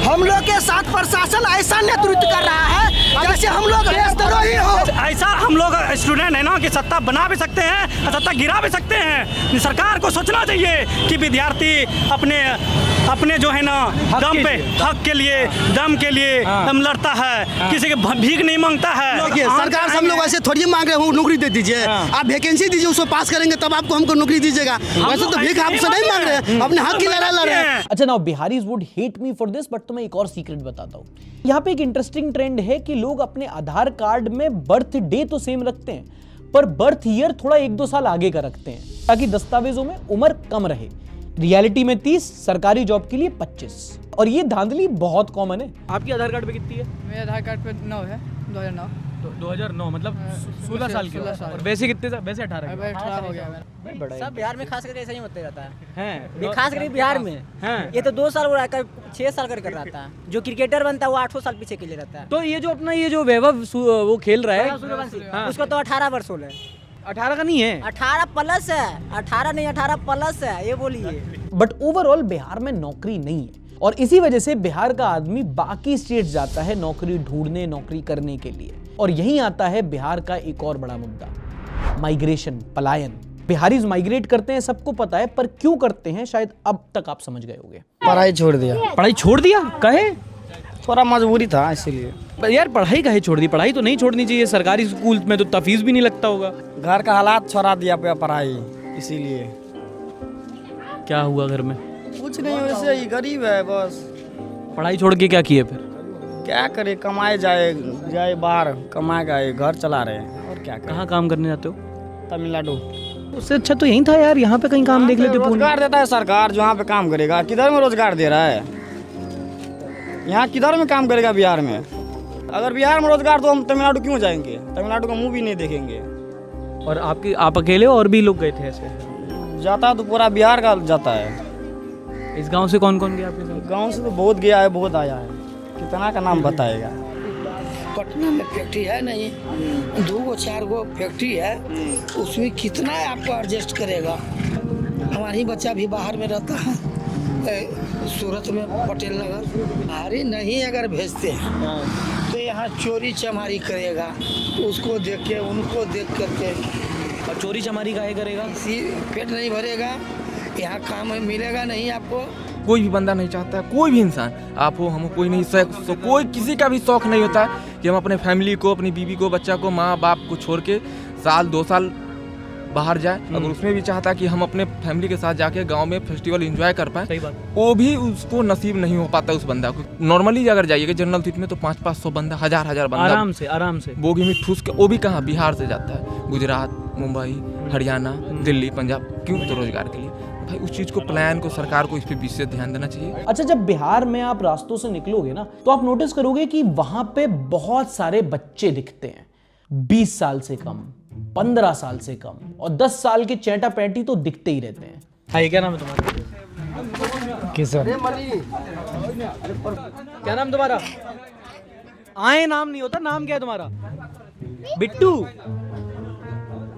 हम लोग के साथ प्रशासन ऐसा नेतृत्व कर रहा है जैसे हम लोग देशद्रोही हो। ऐसा हम लोग स्टूडेंट है ना कि सत्ता बना भी सकते हैं और सत्ता गिरा भी सकते हैं। सरकार को सोचना चाहिए कि विद्यार्थी अपने जो है ना दम पे हक के लिए, दम के लिए दम लड़ता है, किसी के भीख नहीं मांगता है। सरकार से हम लोग ऐसे थोड़ी मांग रहे हो नौकरी दे दीजिए, आप वैकेंसी दीजिए, उसको पास करेंगे तब आपको हमको नौकरी दीजिएगा। वैसे तो भीख आपसे नहीं मांग रहे हैं, अपने हक की लड़ाई लड़ रहे हैं। अच्छा, now Bihari's would hate me for this, but तुम्हें एक और सीक्रेट बताता हूँ। यहाँ पे एक इंटरेस्टिंग ट्रेंड है कि लोग अपने आधार कार्ड में बर्थ डे तो सेम रखते हैं, पर बर्थ ईयर थोड़ा 1-2 साल आगे का रखते हैं, ताकि दस्तावेजों में उम्र कम रहे। रियलिटी में 30, सरकारी जॉब के लिए 25। और ये धांधली बहुत कॉमन है। आपकी आधार कार्ड पे कितनी है? मेरे आधार कार्ड पे 9 है, 2009। 2009 मतलब 16 साल के। 16 साल। और वैसे कितने साल? वैसे 18 अबे 18 हो गया मेरा। सब बिहार में खास करके ऐसा ही होते रहता है हैं। खास करके बिहार में ये तो 2 साल हो रहा है, 6 साल कर रहता है। जो क्रिकेटर बनता है वो 8 साल पीछे के लिए रहता है। तो ये जो अपना ये जो वैभव वो खेल रहा है, उसको तो 18 वर्ष हो गए। 18 का नहीं है, 18 प्लस है। 18 नहीं 18 प्लस है, ये बोलिए। बट ओवरऑल बिहार में नौकरी नहीं है और इसी वजह से बिहार का आदमी बाकी स्टेट जाता है नौकरी ढूंढने, नौकरी करने के लिए। और यहीं आता है बिहार का एक और बड़ा मुद्दा, माइग्रेशन, पलायन। बिहारीज माइग्रेट करते हैं, सबको पता है, पर क्यों करते हैं शायद अब तक आप समझ गए होंगे। पढ़ाई छोड़ दिया। पढ़ाई छोड़ दिया? कहे? थोड़ा मजबूरी था इसीलिए। यार पढ़ाई काहे छोड़ दी? पढ़ाई तो नहीं छोड़नी चाहिए, सरकारी स्कूल में तो फीस भी नहीं लगता होगा। घर का हालात छोड़ा दिया पढ़ाई, इसीलिए। क्या हुआ घर में? कुछ नहीं, वैसे ही गरीब है बस। पढ़ाई छोड़ के क्या किए फिर? क्या करे, कमाए जाए बाहर कमाएगा, घर चला रहे हैं और क्या करें। कहाँ काम करने जाते हो? तमिलनाडु। उससे अच्छा तो यहीं था यार, यहाँ पे कहीं काम देख लेते। रोजगार देता है सरकार, जहाँ पे काम करेगा। किधर में रोजगार दे रहा है? यहाँ किधर में काम करेगा बिहार में? अगर बिहार में रोजगार तो हम तमिलनाडु क्यों जाएंगे? तमिलनाडु का मुंह भी नहीं देखेंगे। और आप अकेले और भी लोग गए थे ऐसे? जाता तो पूरा बिहार का जाता है। इस गांव से कौन कौन गया आपके साथ? गांव से तो बहुत गया है, बहुत आया है। कितना का नाम बताएगा? पटना में फैक्ट्री है नहीं, 2-4 गो फैक्ट्री है, उसमें कितना आपको एडजस्ट करेगा? हमारी बच्चा भी बाहर में रहता है, सूरत में पटेल नगर। अरे नहीं, अगर भेजते हैं तो यहाँ चोरी चमारी करेगा, उसको देख के उनको देख करके। और चोरी चमारी काहे करेगा? पेट नहीं भरेगा, यहाँ काम मिलेगा नहीं आपको। कोई भी बंदा नहीं चाहता है, कोई भी इंसान, आप हो हम हो, कोई नहीं, कोई किसी का भी शौक नहीं होता है कि हम अपने फैमिली को, अपनी बीवी को, बच्चा को, माँ बाप को छोड़ के 1-2 साल बाहर जाए। अगर उसमें भी चाहता कि हम अपने फैमिली के साथ जाके गांव में फेस्टिवल एंजॉय कर पाए, वो भी उसको नसीब नहीं हो पाता उस बंदा को। नॉर्मली अगर जाइएगा जनरल सीट में तो 500-500 बंदा, 1000 बंदा आराम से बोगी में ठूस के। वो भी कहाँ, बिहार से जाता है, गुजरात, मुंबई, हरियाणा, दिल्ली, पंजाब। क्यों? तो रोजगार के लिए। भाई उस चीज को, प्लान को, सरकार को इस पे विशेष ध्यान देना चाहिए। अच्छा, जब बिहार में आप रास्तों से निकलोगे ना, तो आप नोटिस करोगे कि वहां पे बहुत सारे बच्चे दिखते हैं, 20 साल से कम, 15 साल से कम, और 10 साल के चैटा पैटी तो दिखते ही रहते हैं। हाँ, क्या नाम है तुम्हारा? किशन। क्या नाम तुम्हारा? आए नाम नहीं होता, नाम क्या है तुम्हारा? बिट्टू।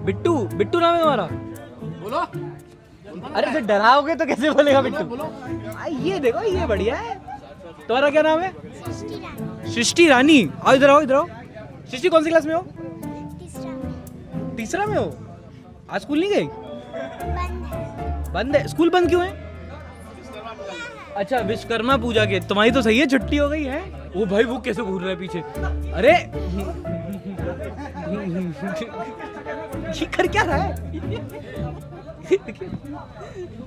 बिट्टू, बिट्टू नाम है तुम्हारा? बोलो। अरे फिर डराओगे तो कैसे बोलेगा बिट्टू? ये देखो, ये बढ़िया है। तुम्हारा क्या नाम है? सृष्टि रानी। आओ इधर आओ, इधर आओ। सृष्टि कौन सी क्लास में हो? तीसरा में हो? आज स्कूल नहीं गई? बंद है। स्कूल बंद क्यों है? अच्छा, विश्वकर्मा पूजा के। तुम्हारी तो सही है, छुट्टी हो गई है। ओ भाई, वो कैसे घूर रहा है पीछे? अरे ये कर क्या रहा है?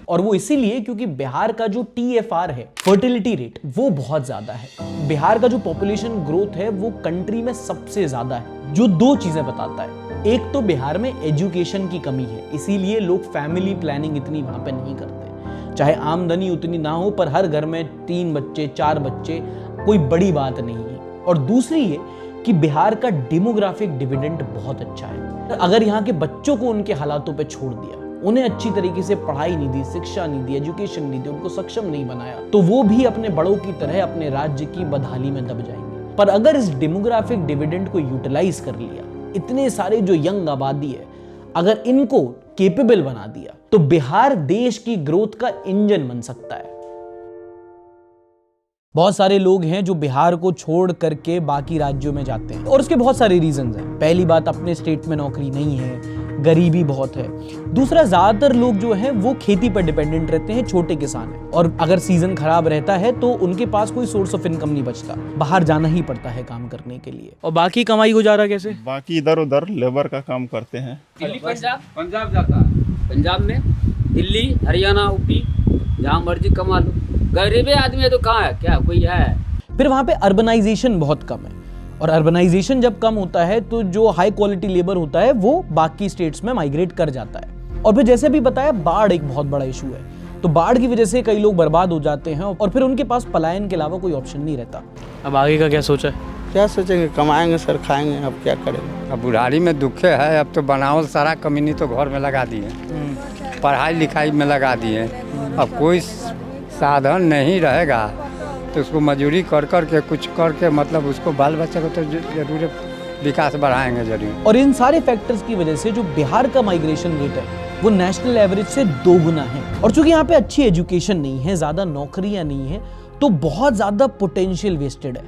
और वो इसीलिए क्योंकि बिहार का जो TFR है, फर्टिलिटी रेट, वो बहुत ज्यादा है। बिहार का जो पॉपुलेशन ग्रोथ है वो कंट्री में सबसे ज्यादा है, जो 2 चीजें बताता है। एक तो बिहार में एजुकेशन की कमी है, इसीलिए लोग फैमिली प्लानिंग इतनी वहां पे नहीं करते। चाहे आमदनी उतनी ना हो, पर हर घर में 3 बच्चे, 4 बच्चे कोई बड़ी बात नहीं है। और दूसरी ये कि बिहार का डेमोग्राफिक डिविडेंड बहुत अच्छा है। अगर यहाँ के बच्चों को उनके हालातों पे छोड़ दिया, उन्हें अच्छी तरीके से पढ़ाई नहीं दी, शिक्षा नहीं दी, एजुकेशन नहीं दी, उनको सक्षम नहीं बनाया, तो वो भी अपने बड़ों की तरह अपने राज्य की बदहाली में दब जाएंगे। पर अगर इस डेमोग्राफिक डिविडेंड को यूटिलाइज कर लिया, इतने सारे जो यंग आबादी है, अगर इनको केपेबल बना दिया, तो बिहार देश की ग्रोथ का इंजन बन सकता है। बहुत सारे लोग हैं जो बिहार को छोड़ करके बाकी राज्यों में जाते हैं, और उसके बहुत सारे रीजंस हैं। पहली बात, अपने स्टेट में नौकरी नहीं है, गरीबी बहुत है। दूसरा, ज्यादातर लोग जो हैं वो खेती पर डिपेंडेंट रहते हैं, छोटे किसान हैं, और अगर सीजन खराब रहता है तो उनके पास कोई सोर्स ऑफ इनकम नहीं बचता, बाहर जाना ही पड़ता है काम करने के लिए। और बाकी कमाई गुजारा कैसे? बाकी इधर उधर लेबर का काम करते हैं। दिल्ली, पंजाब जाता है, पंजाब में, दिल्ली, हरियाणा, यूपी, जहाँ मर्जी कमा लो। गरीबी आदमी है तो कहाँ है, क्या कोई है? फिर वहां पे अर्बनाइजेशन बहुत कम है, और अर्बनाइजेशन जब कम होता है तो जो हाई क्वालिटी लेबर होता है वो बाकी स्टेट्स में माइग्रेट कर जाता है। और फिर जैसे भी बताया, बाढ़ एक बहुत बड़ा इशू है। तो बाढ़ की वजह से कई लोग बर्बाद हो जाते हैं और फिर उनके पास पलायन के अलावा कोई ऑप्शन नहीं रहता। अब आगे का क्या सोचा है? क्या सोचेंगे, कमाएंगे सर, खाएंगे, अब क्या करेंगे। अब बुढ़ारी में दुखे है, अब तो बनावल सारा कमीनी तो घर में लगा दिए, पढ़ाई लिखाई में लगा दिए। अब कोई साधन नहीं रहेगा तो उसको मजदूरी कर कर के कुछ करके मतलब उसको बाल बच्चा को तो जरूर विकास बढ़ाएंगे जरूर। और इन सारे फैक्टर्स की वजह से जो बिहार का माइग्रेशन रेट है वो नेशनल एवरेज से 2 गुना है। और चूंकि यहाँ पे अच्छी एजुकेशन नहीं है, ज्यादा नौकरियां नहीं है, तो बहुत ज्यादा पोटेंशियल वेस्टेड है।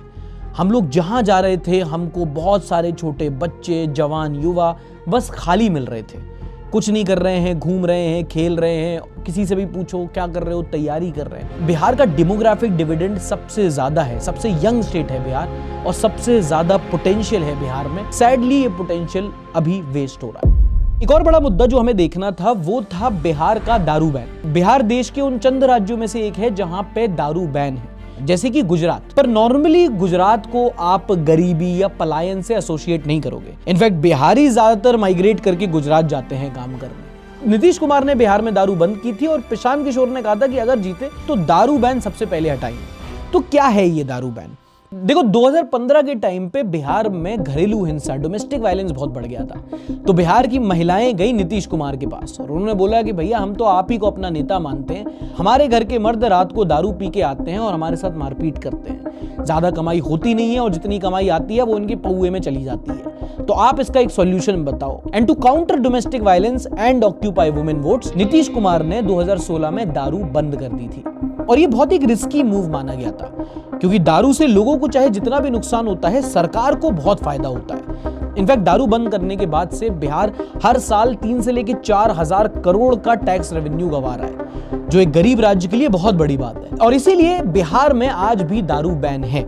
हम लोग जहां जा रहे थे हमको बहुत सारे छोटे बच्चे, जवान, युवा बस खाली मिल रहे थे, कुछ नहीं कर रहे हैं, घूम रहे हैं, खेल रहे हैं। किसी से भी पूछो क्या कर रहे हो, तैयारी कर रहे हैं। बिहार का डेमोग्राफिक डिविडेंड सबसे ज्यादा है, सबसे यंग स्टेट है बिहार और सबसे ज्यादा पोटेंशियल है बिहार में। सैडली ये पोटेंशियल अभी वेस्ट हो रहा है। एक और बड़ा मुद्दा जो हमें देखना था वो था बिहार का दारू बैन। बिहार देश के उन चंद राज्यों में से एक है जहां पे दारू बैन है, जैसे कि गुजरात। पर नॉर्मली गुजरात को आप गरीबी या पलायन से एसोसिएट नहीं करोगे। इनफैक्ट बिहारी ज्यादातर माइग्रेट करके गुजरात जाते हैं काम करने। नीतीश कुमार ने बिहार में दारू बंद की थी और प्रशांत किशोर ने कहा था कि अगर जीते तो दारू बैन सबसे पहले हटाएंगे। तो क्या है ये दारू बैन? देखो 2015 के टाइम पे बिहार में घरेलू हिंसा, डोमेस्टिक वायलेंस बहुत बढ़ गया था। तो बिहार की महिलाएं गई नीतीश कुमार के पास और उन्होंने बोला कि भैया हम तो आप ही को अपना नेता मानते हैं, हमारे घर के मर्द रात को दारू पी के आते हैं और हमारे साथ मारपीट करते हैं, ज्यादा कमाई होती नहीं है और जितनी कमाई आती है वो उनके पौए में चली जाती है, तो आप इसका एक सॉल्यूशन बताओ। And to counter domestic violence and occupy women votes, Nitish Kumar ने 2016 में दारू बंद कर दी थी। और ये बहुत एक रिस्की मूव माना गया था क्योंकि दारू से लोगों को चाहे जितना भी नुकसान होता है, सरकार को बहुत फायदा होता है। इनफैक्ट दारू बंद करने के बाद से बिहार हर साल 3 से लेकर 4,000 करोड़ का टैक्स रेवेन्यू गंवा रहा है, जो एक गरीब राज्य के लिए बहुत बड़ी बात है। और इसीलिए बिहार में आज भी दारू बैन है।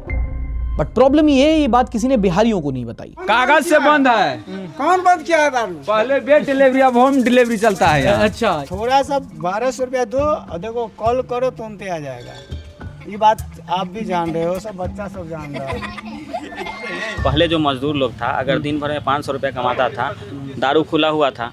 बट प्रॉब्लम ये है, ये बात किसी ने बिहारियों को नहीं बताई। कागज से बंद है। कौन बंद किया है दारू? पहले बेड डिलीवरी, अब होम डिलीवरी चलता है यहाँ। अच्छा, थोड़ा सा 1200 रुपया दो और देखो कॉल करो तुरंत आ जाएगा। ये बात आप भी जान रहे हो, सब बच्चा सब जान रहा है। पहले जो मजदूर लोग था अगर दिन भर में 500 रुपया कमाता था, दारू खुला हुआ था,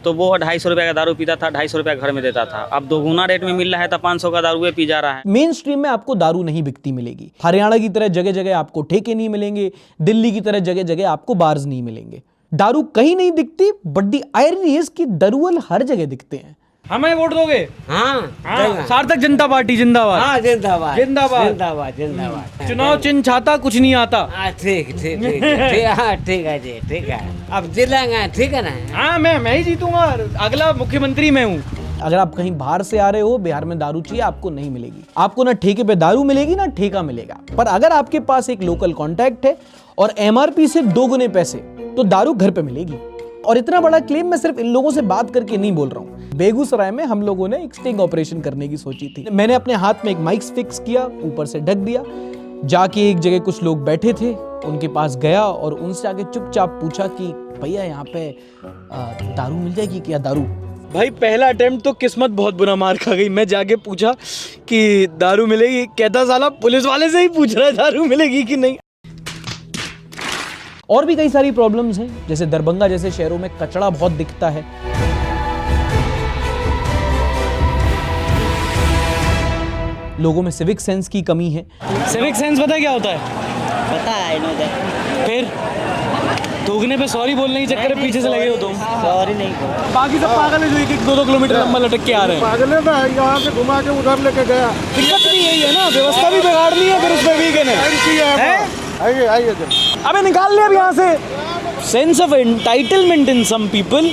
तो वो 250 रुपया का दारू पीता था, 250 रुपया घर में देता था। अब 2 गुना रेट में मिल रहा है तो 500 का दारू पी जा रहा है। मेन स्ट्रीम में आपको दारू नहीं बिकती मिलेगी। हरियाणा की तरह जगह जगह आपको ठेके नहीं मिलेंगे, दिल्ली की तरह जगह जगह आपको बार्स नहीं मिलेंगे। दारू कहीं नहीं दिखती, बट दी आयरनी इज कि दरुअल हर जगह दिखते हैं। हमें वोट दोगे? हाँ, सार्थक जनता पार्टी जिंदाबाद। हाँ, जिंदाबाद जिंदाबाद जिंदाबाद जिंदाबाद। चुनाव चिन्ह छाता कुछ नहीं आता। ठीक ठीक ठीक हाँ, ठीक है जी, ठीक है। अब जिलेंगे, ठीक है ना? हाँ, मैं ही जीतूंगा, अगला मुख्यमंत्री मैं हूँ। अगर आप कहीं बाहर से आ रहे हो, बिहार में दारू चाहिए, आपको नहीं मिलेगी। आपको ना ठेके पे दारू मिलेगी ना ठेका मिलेगा। पर अगर आपके पास एक लोकल कॉन्टैक्ट है और एमआरपी से 2 गुने पैसे, तो दारू घर पे मिलेगी। और इतना बड़ा क्लेम मैं सिर्फ इन लोगों से बात करके नहीं बोल रहा हूँ। बेगूसराय में हम लोगों ने एक स्टिंग ऑपरेशन करने की सोची थी। मैंने अपने हाथ में एक माइक फिक्स किया, ऊपर से ढक दिया, जाके एक जगह कुछ लोग बैठे थे, उनके पास गया और उनसे आके चुपचाप पूछा कि भैया यहाँ पे दारू मिल जाएगी क्या? दारू। भाई पहला अटेम्प्ट तो किस्मत बहुत बुरा मार खा गई। मैं जाके पूछा कि दारू मिलेगी, कहता साला पुलिस वाले से ही पूछ रहा है दारू मिलेगी कि नहीं। और भी कई सारी प्रॉब्लम्स हैं, जैसे दरभंगा जैसे शहरों में कचरा बहुत दिखता है। लोगों में सिविक सेंस की कमी है। सिविक सेंस पता क्या होता है? पता है। फिर दोगने पे सॉरी बोलने के चक्कर में पीछे से लगे हो तुम। सॉरी नहीं, बाकी सब पागल है जो 1-2 किलोमीटर लंबा लटक के आ रहे हैं। पागल है ना, यहाँ से घुमा के उधर लेके गया। दिक्कत नहीं यही है ना, व्यवस्था भी बिगाड़नी है, फिर उसमें वीगन है। आइए आइए, अबे निकाल ले अब यहाँ से। Sense of entitlement in some people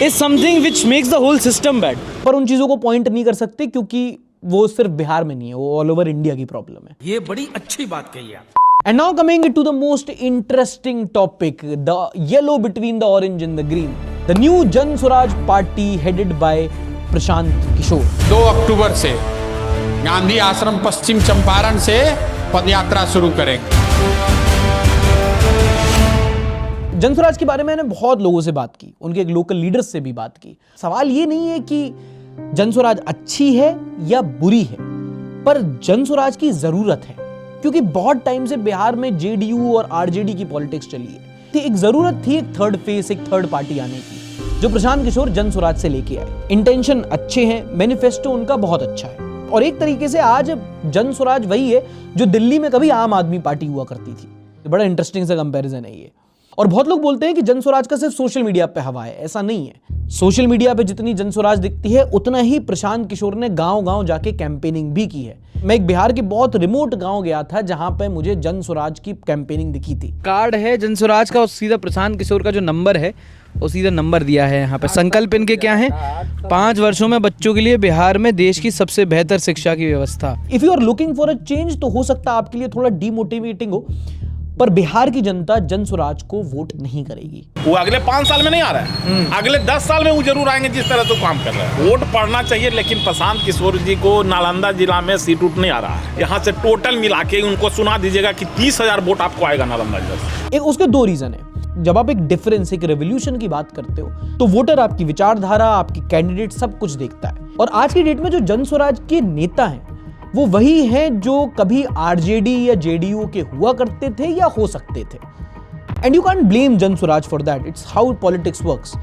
is something which makes the whole system bad. पर उन चीजों को पॉइंट नहीं कर सकते क्योंकि वो सिर्फ बिहार में नहीं है, वो ऑल ओवर इंडिया की प्रॉब्लम है। ये बड़ी अच्छी बात कही आप। And now coming to the most interesting topic, the yellow between the orange and the green. The new Jan Swaraj party headed by Prashant Kishore. 2 अक्टूबर से गांधी आश्रम पश्चिम चंपारण से पदयात्रा शुरू करेंगे। जन स्वराज के बारे में मैंने बहुत लोगों से बात की, उनके एक लोकल लीडर्स से भी बात की। सवाल ये नहीं है कि जन स्वराज अच्छी है या बुरी है, पर जन स्वराज की जरूरत है क्योंकि बहुत टाइम से बिहार में जेडीयू और आरजेडी की पॉलिटिक्स चली है। तो एक जरूरत थी एक थर्ड फेस, एक थर्ड पार्टी आने की। जो प्रशांत किशोर जन स्वराज से लेके आए। इंटेंशन अच्छे हैं, मैनिफेस्टो उनका बहुत अच्छा है और एक तरीके से आज जन स्वराज वही है जो दिल्ली में कभी आम आदमी पार्टी हुआ करती थी। बड़ा इंटरेस्टिंग सा कंपैरिजन है ये। और बहुत लोग बोलते हैं कि जन स्वराज का सिर्फ सोशल मीडिया पे हवा है, ऐसा नहीं है। सोशल मीडिया पे जितनी जन स्वराज दिखती है उतना ही प्रशांत किशोर ने गांव-गांव जाके कैंपेनिंग भी की है। मैं एक बिहार के बहुत रिमोट गांव गया था जहां पे मुझे जन स्वराज की कैंपेनिंग दिखी थी। कार्ड है जन स्वराज का और सीधा प्रशांत किशोर का जो नंबर है वो सीधा नंबर दिया है यहाँ पे। संकल्प इनके क्या है? 5 वर्षों में बच्चों के लिए बिहार में देश की सबसे बेहतर शिक्षा की व्यवस्था। If you are looking for a change तो हो सकता है आपके लिए थोड़ा डिमोटिवेटिंग हो, पर बिहार की जनता जन स्वराज को वोट नहीं करेगी। वो अगले 5 साल में नहीं आ रहा है, अगले 10 साल में वो जरूर आएंगे जिस तरह से काम कर रहे हैं। वोट पड़ना चाहिए, लेकिन प्रशांत किशोर जी को नालंदा जिला में सीट उठ नहीं आ रहा है। यहाँ से टोटल मिला के उनको सुना दीजिएगा कि 30,000 वोट आपको आएगा नालंदा जिला से। एक उसके 2 रीजन है। जब आप एक डिफरेंस, एक रेवोल्यूशन की बात करते हो तो वोटर आपकी विचारधारा, आपकी कैंडिडेट सब कुछ देखता है। और आज की डेट में जो जन स्वराज के नेता हैं वो वही हैं जो कभी आरजेडी या जेडीयू के हुआ करते थे या हो सकते थे। एंड यू कांट ब्लेम जन Swaraj for that, it's how politics works.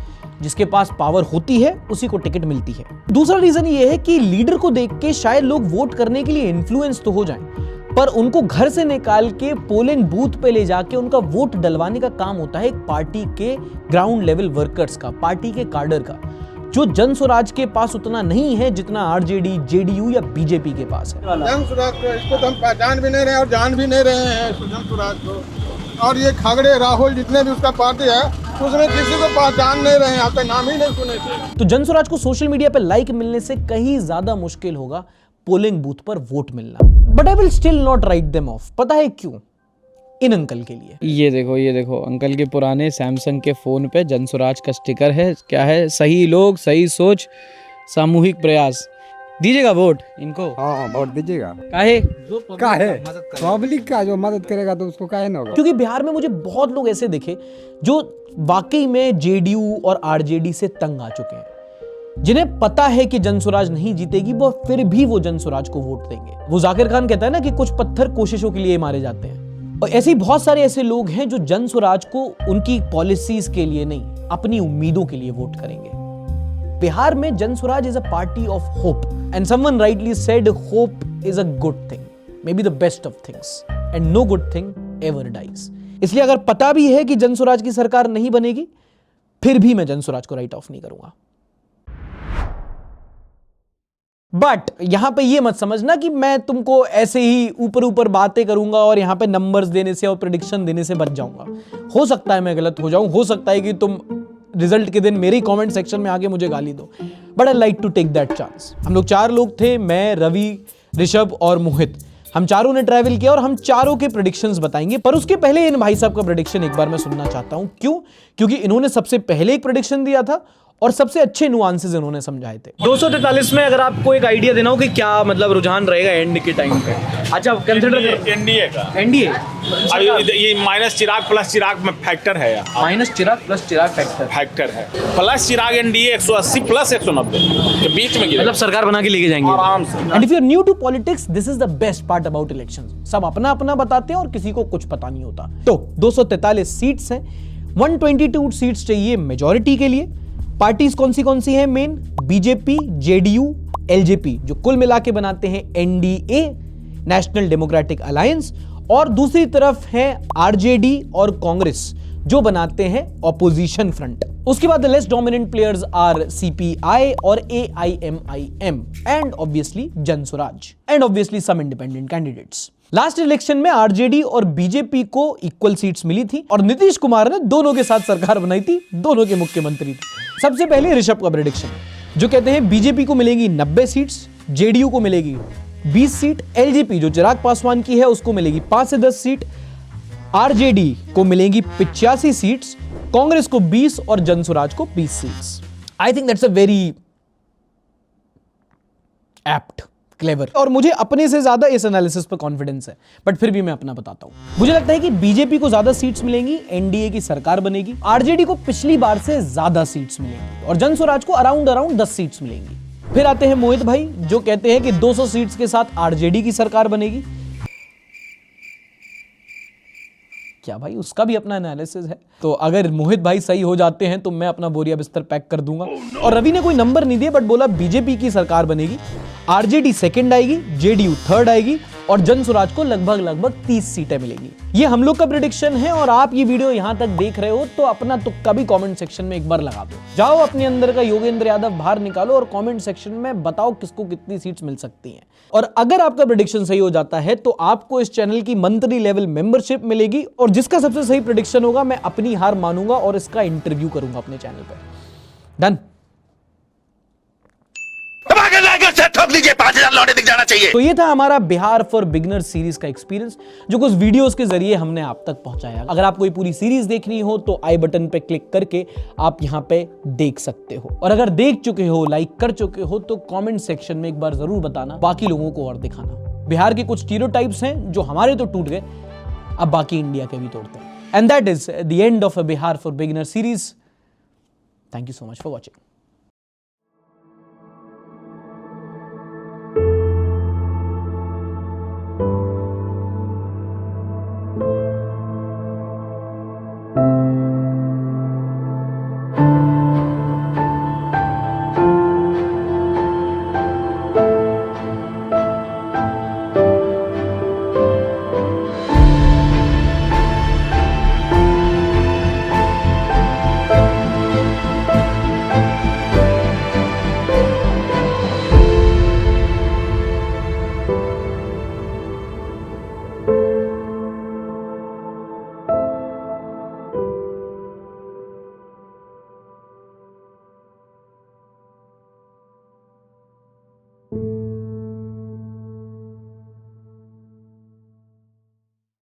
जिसके पास पावर होती है उसी को टिकट मिलती है। दूसरा रीजन ये है कि लीडर को देख के शायद लोग वोट करने के लिए इन्फ्लुएंस तो हो जाएं, पर उनको घर से निकाल के पोलिंग बूथ पे ले जाके उनका वोट डलवाने का काम होता है एक पार्टी के ग्राउंड लेवल वर्कर्स का, पार्टी के कार्डर का, जो जन स्वराज के पास उतना नहीं है जितना आरजेडी, जेडीयू या बीजेपी के पास है। जन स्वराज को इसको तो हम पहचान भी नहीं रहे और जान भी नहीं रहे हैं जन स्वराज को। और ये खगड़े, राहुल, जितने भी उसका पार्टी है उसमें किसी को पहचान नहीं रहे हैं, आप नाम ही नहीं सुने थे। तो जन स्वराज को सोशल मीडिया पे लाइक मिलने से कहीं ज्यादा मुश्किल होगा पोलिंग बूथ पर वोट मिलना। But I will still not write them of. पता है क्यों? इन अंकल के लिए। ये देखो अंकल के पुराने सैमसंग के फोन पे जन स्वराज का स्टिकर है। क्या है? सही लोग, सही सोच, सामूहिक प्रयास। दीजिएगा वोट इनको। हाँ, वोट दीजिएगा। काहे? पब्लिक का जो मदद करेगा तो उसको काहे ना होगा। क्योंकि बिहार में मुझे बहुत लोग ऐसे दिखे जो वाकई में जेडीयू और आरजेडी से तंग आ चुके हैं, जिन्हें पता है कि जन स्वराज नहीं जीतेगी, वो फिर भी वो जन स्वराज को वोट देंगे। वो जाकिर खान कहता है ना कि कुछ पत्थर कोशिशों के लिए मारे जाते हैं। और ऐसे ही बहुत सारे ऐसे लोग हैं जो जन स्वराज को उनकी पॉलिसीज के लिए नहीं, अपनी उम्मीदों के लिए वोट करेंगे। बिहार में Jan Swaraj is a party of hope and someone rightly said hope is a good thing, may be the best of things and no good thing ever dies. इसलिए अगर पता भी है कि जन स्वराज की सरकार नहीं बनेगी, फिर भी मैं जन स्वराज को राइट ऑफ नहीं करूंगा। बट यहां पे ये मत समझना कि मैं तुमको ऐसे ही ऊपर ऊपर बातें करूंगा और यहां पे नंबर्स देने से और प्रेडिक्शन देने से बच जाऊंगा। हो सकता है मैं गलत हो जाऊं, हो सकता है कि तुम रिजल्ट के दिन मेरे कमेंट सेक्शन में आके मुझे गाली दो, but I like to take that chance. हम लोग 4 लोग थे, मैं, रवि, ऋषभ और मोहित। हम चारों ने ट्रैवल किया और हम चारों के प्रेडिक्शंस बताएंगे। पर उसके पहले इन भाई साहब का प्रेडिक्शन एक बार मैं सुनना चाहता हूं। क्यों? क्योंकि इन्होंने सबसे पहले एक प्रेडिक्शन दिया था और सबसे अच्छे नुआंसेस इन्होंने समझाए थे। 243 में अगर आपको एक आइडिया देना हो कि क्या मतलब रुझान रहेगा एंड के टाइम पे। अच्छा, कंसिडर एनडीए का। एनडीए ये माइनस चिराग प्लस चिराग में फैक्टर है यार। माइनस चिराग प्लस चिराग फैक्टर है। प्लस चिराग एनडीए 180 प्लस 190 के बीच में, मतलब सरकार बना के लेके जाएंगे आराम से। And if you are new to politics, this is the best part about elections. सब अपना अपना बताते हैं और किसी को कुछ पता नहीं होता। तो 243 सीट्स हैं, 122 सीट्स चाहिए मेजॉरिटी के लिए। पार्टीज कौन सी हैं मेन? बीजेपी, जेडीयू, एलजेपी, जो कुल मिला के बनाते हैं एनडीए, नेशनल डेमोक्रेटिक अलायंस, और दूसरी तरफ है आरजेडी और कांग्रेस, जो बनाते हैं ऑपोजिशन फ्रंट। उसके बाद the less dominant players are CPI और AIMIM and obviously Jan Swaraj and obviously some independent candidates. Last election में आरजेडी और बीजेपी को इक्वल सीट्स मिली थी और नीतीश कुमार ने दोनों के साथ सरकार बनाई थी, दोनों के मुख्यमंत्री थे। सबसे पहले ऋषभ का प्रेडिक्शन, जो कहते हैं बीजेपी को मिलेगी 90 सीट्स, जेडीयू को मिलेगी 20 सीट, एलजेपी जो चिराग पासवान की है उसको मिलेगी 5 से 10 सीट, आरजेडी को मिलेंगी 85 सीट्स, कांग्रेस को 20 और जन स्वराज को 20 seats. I think that's a very apt, clever, और मुझे अपने से ज्यादा इस एनालिसिस पर कॉन्फिडेंस है, बट फिर भी मैं अपना बताता हूं। मुझे लगता है कि बीजेपी को ज्यादा सीट्स मिलेंगी, एनडीए की सरकार बनेगी, आरजेडी को पिछली बार से ज्यादा सीट्स मिलेंगी और जन स्वराज को अराउंड 10 सीट्स मिलेंगी। फिर आते हैं मोहित भाई, जो कहते हैं कि 200 सीट्स के साथ आरजेडी की सरकार बनेगी। क्या भाई, उसका भी अपना एनालिसिस है। तो अगर मोहित भाई सही हो जाते हैं तो मैं अपना बोरिया बिस्तर पैक कर दूंगा। और रवि ने कोई नंबर नहीं दिया बट बोला बीजेपी की सरकार बनेगी, आरजेडी सेकंड आएगी, जेडीयू थर्ड आएगी और जनसुराज को लगभग 30 सीटें मिलेंगी। ये हम लोग का प्रेडिक्शन है और आप ये वीडियो यहां तक देख रहे हो तो अपना तुक्का भी कमेंट सेक्शन में एक बार लगा दो। जाओ अपने अंदर का योगेंद्र यादव बाहर निकालो और कमेंट सेक्शन में बताओ किसको कितनी सीट्स मिल सकती हैं। और अगर आपका प्रेडिक्शन सही हो जाता है तो आपको इस चैनल की मंथली लेवल मेंबरशिप मिलेगी और जिसका सबसे सही प्रेडिक्शन होगा मैं अपनी हार मानूंगा और इसका इंटरव्यू करूंगा अपने चैनल पर। डन। ठोक दीजिए, 5000 लौटे दिख जाना चाहिए। तो ये था हमारा बिहार फॉर बिगनर सीरीज का एक्सपीरियंस जो कुछ वीडियोस के जरिए हमने आप तक पहुंचाया। अगर आपको ये पूरी सीरीज देखनी हो तो आई बटन पे क्लिक करके आप यहां पे देख सकते हो। और अगर देख चुके हो, लाइक कर चुके हो तो कमेंट सेक्शन में एक बार जरूर बताना, बाकी लोगों को और दिखाना। बिहार के कुछ स्टीरियोटाइप्स हैं जो हमारे तो टूट गए, अब बाकी इंडिया के भी तोड़ते हैं। And that is the end of a Bihar for beginner series. Thank you so much for watching.